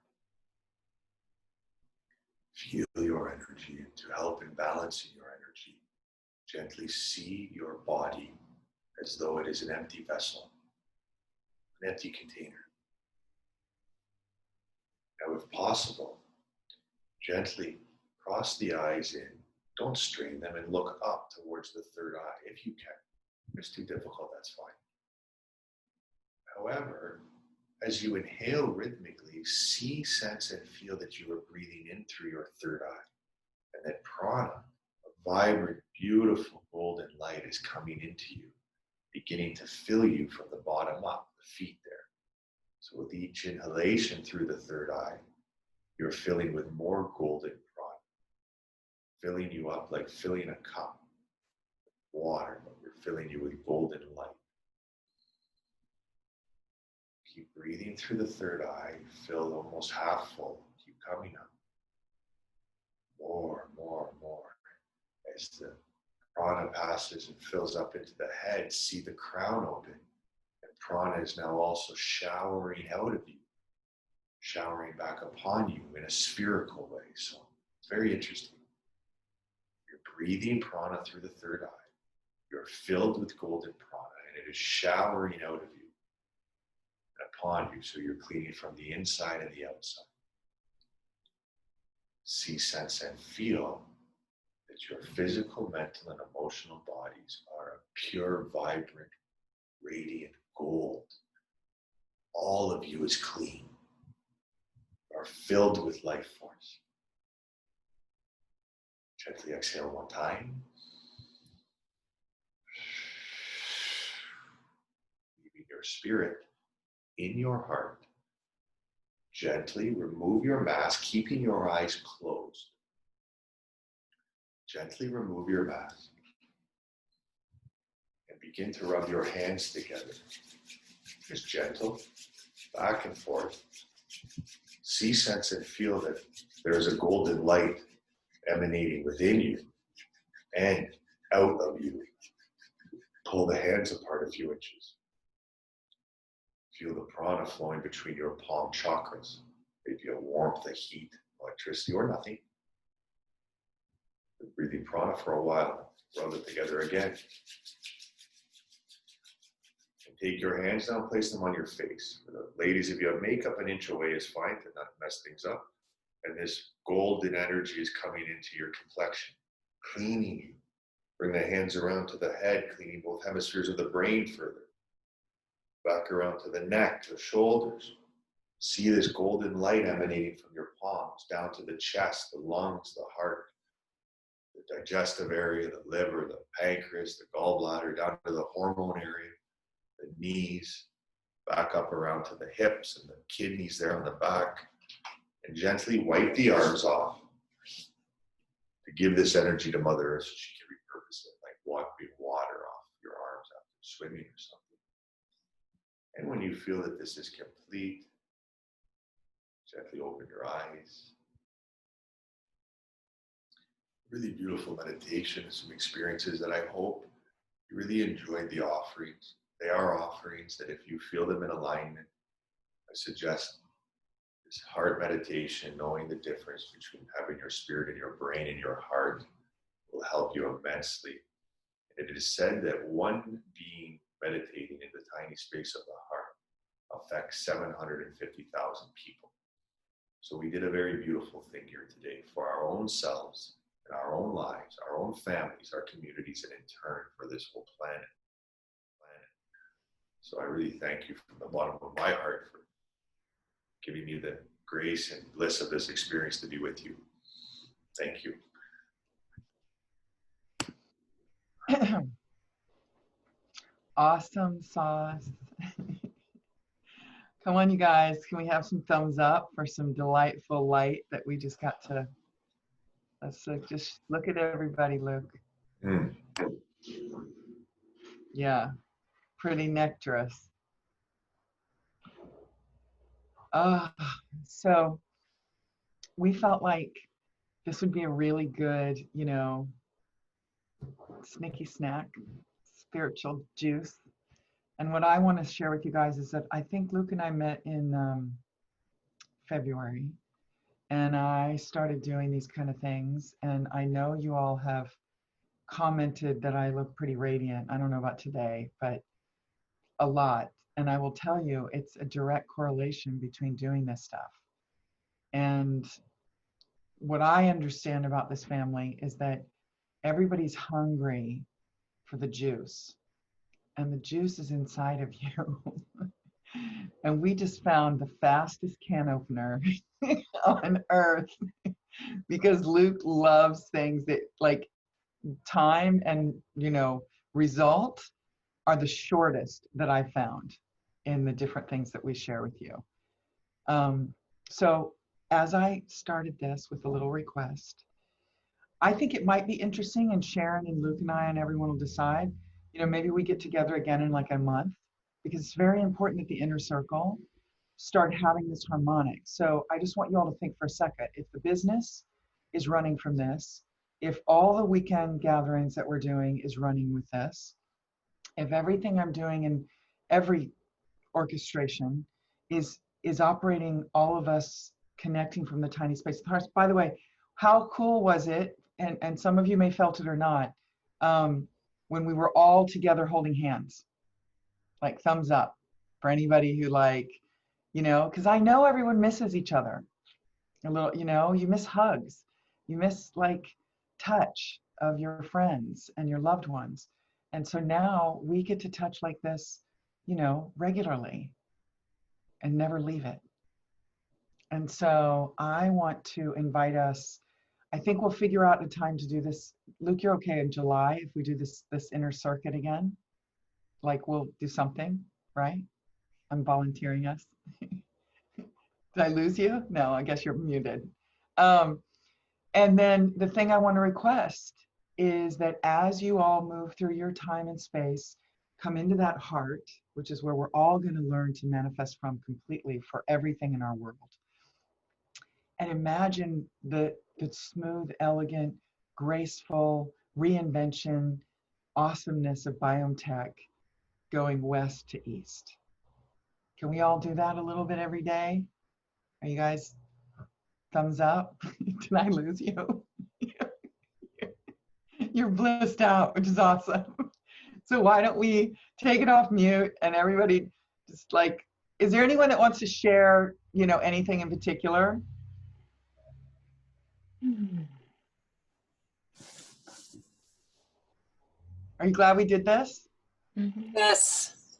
Feel your energy, and to help in balancing your energy, gently see your body as though it is an empty vessel, an empty container. Now, if possible, gently cross the eyes in. Don't strain them and look up towards the third eye if you can. If it's too difficult, that's fine. However, as you inhale rhythmically, see, sense, and feel that you are breathing in through your third eye. And that prana, a vibrant, beautiful golden light, is coming into you, beginning to fill you from the bottom up, the feet there. So with each inhalation through the third eye, you're filling with more golden prana, filling you up like filling a cup with water, but we're filling you with golden light. Keep breathing through the third eye, fill almost half full, keep coming up. More, more, more. As the prana passes and fills up into the head, see the crown open. And prana is now also showering out of you, showering back upon you in a spherical way. So it's very interesting. You're breathing prana through the third eye. You're filled with golden prana, and it is showering out of you and upon you, so you're cleaning from the inside and the outside. See, sense, and feel that your physical, mental, and emotional bodies are a pure, vibrant, radiant gold. All of you is clean, are filled with life force. Gently exhale one time. Leaving your spirit in your heart. Gently remove your mask, keeping your eyes closed. Gently remove your mask and begin to rub your hands together. Just gentle, back and forth. See, sense, and feel that there's a golden light emanating within you and out of you. Pull the hands apart a few inches. Feel the prana flowing between your palm chakras. Maybe a warmth, a heat, electricity, or nothing. Breathing prana for a while. Rub it together again. And take your hands down, place them on your face. For the ladies, if you have makeup, an inch away is fine to not mess things up. And this golden energy is coming into your complexion, cleaning you. Bring the hands around to the head, cleaning both hemispheres of the brain further. Back around to the neck, the shoulders. See this golden light emanating from your palms down to the chest, the lungs, the heart, the digestive area, the liver, the pancreas, the gallbladder, down to the hormone area, the knees, back up around to the hips and the kidneys there on the back. And gently wipe the arms off to give this energy to Mother Earth so she can repurpose it, like wiping water off your arms after swimming or something. And when you feel that this is complete, gently open your eyes. Really beautiful meditation, some experiences that I hope you really enjoyed the offerings. They are offerings that if you feel them in alignment, I suggest this heart meditation, knowing the difference between having your spirit in your brain and your heart, will help you immensely. And it is said that one being meditating in the tiny space of the heart affects 750,000 people. So we did a very beautiful thing here today for our own selves and our own lives, our own families, our communities, and in turn for this whole planet. So I really thank you from the bottom of my heart for giving me the grace and bliss of this experience to be with you. Thank you. Awesome sauce. Come on, you guys. Can we have some thumbs up for some delightful light that we just got to? Let's just look at everybody, Luke. Yeah, pretty nectarous. So we felt like this would be a really good, sneaky snack, spiritual juice And what I want to share with you guys is that I think Luke and I met in February, and I started doing these kind of things. And I know you all have commented that I look pretty radiant. I don't know about today, but a lot. And I will tell you, it's a direct correlation between doing this stuff. And what I understand about this family is that everybody's hungry for the juice, and the juice is inside of you. And we just found the fastest can opener on earth because Luke loves things that like time and, result are the shortest that I found in the different things that we share with you. So as I started this with a little request, I think it might be interesting, and Sharon and Luke and I and everyone will decide, maybe we get together again in like a month, because it's very important that the inner circle start having this harmonic. So I just want you all to think for a second, if the business is running from this, if all the weekend gatherings that we're doing is running with this, if everything I'm doing in every orchestration is operating all of us connecting from the tiny space of the heart. By the way, how cool was it, and some of you may felt it or not, when we were all together holding hands? Like thumbs up for anybody who because I know everyone misses each other a little, you miss hugs, you miss like touch of your friends and your loved ones. And so now we get to touch like this, regularly and never leave it. And so I want to invite us, I think we'll figure out a time to do this. Luke, you're okay in July if we do this inner circuit again? Like we'll do something, right? I'm volunteering us. Did I lose you? No, I guess you're muted. And then the thing I want to request is that as you all move through your time and space, come into that heart, which is where we're all going to learn to manifest from completely for everything in our world. And imagine the smooth, elegant, graceful reinvention, awesomeness of biome tech going west to east. Can we all do that a little bit every day? Are you guys thumbs up? Did I lose you? You're blissed out, which is awesome. So why don't we take it off mute and everybody just is there anyone that wants to share, anything in particular? Are you glad we did this? Yes.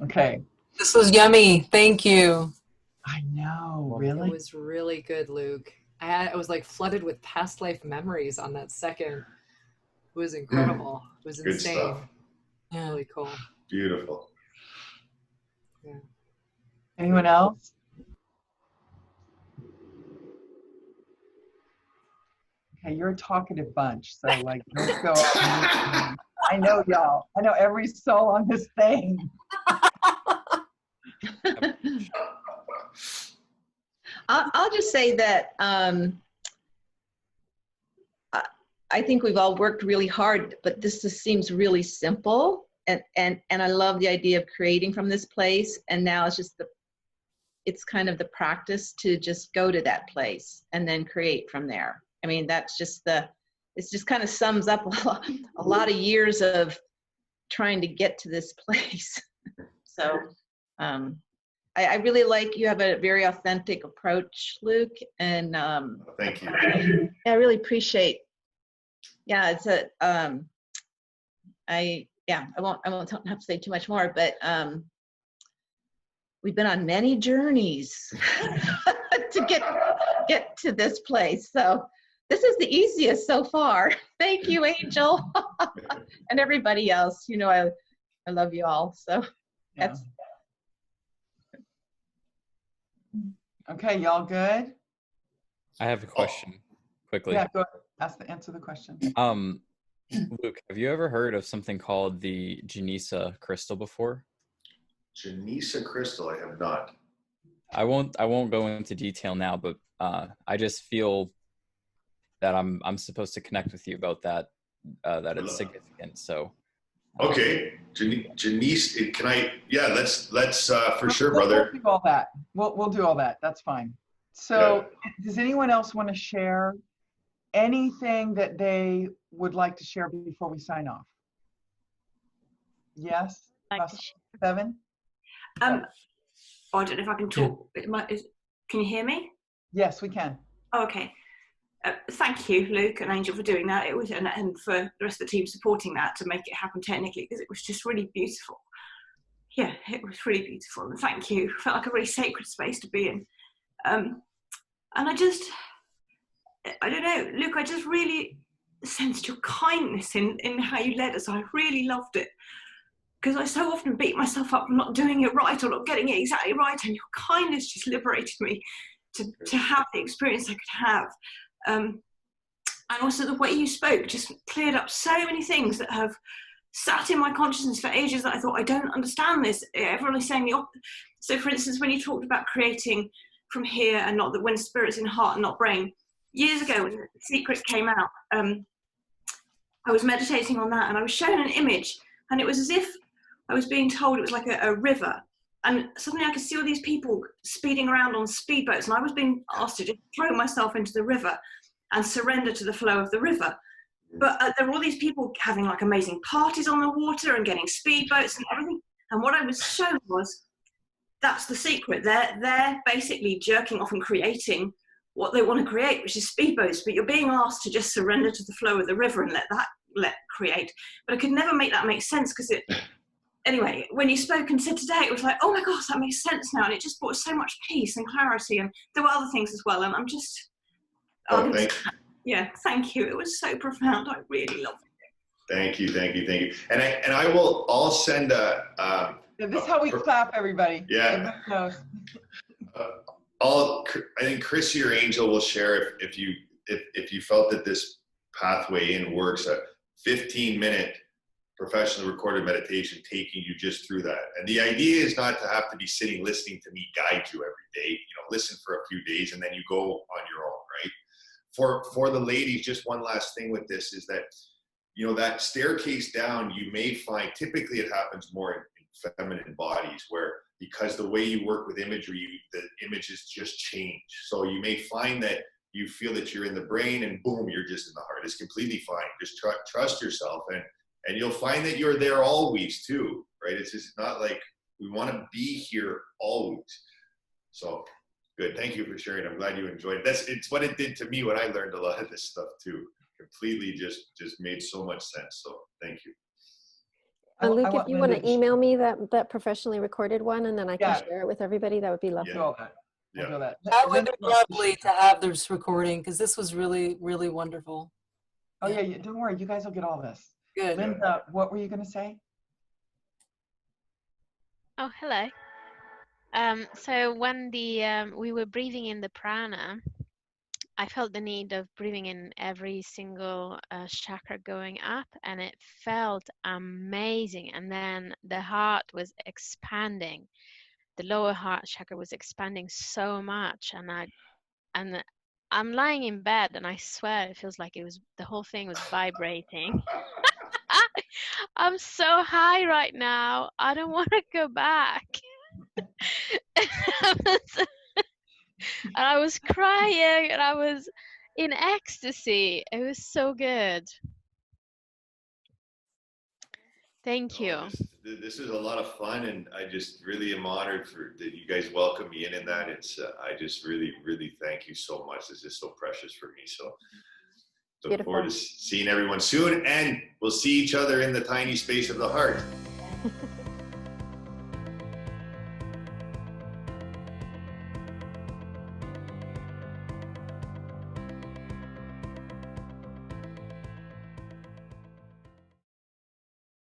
Okay. This was yummy. Thank you. I know, really? It was really good, Luke. I was like flooded with past life memories on that second. It was incredible. It was Good insane. stuff. Yeah. Really cool. Beautiful. Yeah. Anyone else? Okay, you're a talkative bunch, so don't go. I know y'all. I know every soul on this thing. I'll just say that I think we've all worked really hard, but this just seems really simple. And I love the idea of creating from this place. And now it's just it's kind of the practice to just go to that place and then create from there. I mean, that's just it just kind of sums up a lot of years of trying to get to this place. So I really like, you have a very authentic approach, Luke, and thank you. I really appreciate. Yeah, it's I won't have to say too much more, but we've been on many journeys to get to this place. So this is the easiest so far. Thank you, Angel, and everybody else. I love you all. So that's. Okay, y'all good? I have a question quickly. Yeah, go ahead. Answer the question. Luke, have you ever heard of something called the Genisa crystal before? Genisa crystal, I have not. I won't go into detail now, but I just feel that I'm supposed to connect with you about that, that it's significant. So Okay, Janice, can I? Yeah, let's for sure, brother. We'll do all that. We'll do all that. That's fine. So, does anyone else want to share anything that they would like to share before we sign off? Yes. Like to Seven. I don't know if I can talk. Can you hear me? Yes, we can. Oh, okay. Thank you, Luke and Angel, for doing that. It was and for the rest of the team supporting that to make it happen technically, because it was just really beautiful. Yeah, it was really beautiful, and thank you. It felt like a really sacred space to be in. And I don't know, Luke, I just really sensed your kindness in how you led us. I really loved it, because I so often beat myself up for not doing it right or not getting it exactly right, and your kindness just liberated me to have the experience I could have. And also the way you spoke just cleared up so many things that have sat in my consciousness for ages that I thought, I don't understand this. Everyone is saying the opposite. So for instance, when you talked about creating from here and not that when spirit's in heart and not brain, years ago when The Secret came out, I was meditating on that and I was shown an image, and it was as if I was being told it was like a river. And suddenly I could see all these people speeding around on speedboats, and I was being asked to just throw myself into the river and surrender to the flow of the river. But there were all these people having like amazing parties on the water and getting speedboats and everything. And what I was shown was, that's the secret. They're basically jerking off and creating what they want to create, which is speedboats. But you're being asked to just surrender to the flow of the river and let create. But I could never make that make sense, because anyway, when you spoke and said today, it was like, oh my gosh, that makes sense now. And it just brought so much peace and clarity. And there were other things as well. And I'm just, thank you. It was so profound. I really loved it. Thank you. And I'll send This is how we clap, everybody. Yeah. I think Chrissy or Angel will share if you felt that this pathway in works, a 15-minute professionally recorded meditation taking you just through that. And the idea is not to have to be sitting listening to me guide you every day. Listen for a few days and then you go on your own, right? For the ladies, just one last thing with this is that, that staircase down, you may find, typically it happens more in feminine bodies, where because the way you work with imagery, the images just change. So you may find that you feel that you're in the brain and boom, you're just in the heart. It's completely fine. Just trust yourself, and you'll find that you're there always too, right? It's just not like we want to be here always. So good. Thank you for sharing. I'm glad you enjoyed it. It's what it did to me when I learned a lot of this stuff too. Completely just made so much sense. So thank you. Luke, if you want to email me that professionally recorded one, and then I can share it with everybody, that would be lovely. That would be lovely to have this recording, because this was really, really wonderful. Oh yeah, don't worry. You guys will get all this. Good. Linda, what were you going to say? Oh, hello. So when we were breathing in the prana, I felt the need of breathing in every single chakra going up, and it felt amazing. And then the heart was expanding. The lower heart chakra was expanding so much, and I'm lying in bed, and I swear it feels like the whole thing was vibrating. I'm so high right now. I don't want to go back. And I was crying, and I was in ecstasy. It was so good. Thank you. This is a lot of fun, and I just really am honored that you guys welcome me in that. It's I just really, really thank you so much. This is so precious for me. So look forward to seeing everyone soon, and we'll see each other in the tiny space of the heart.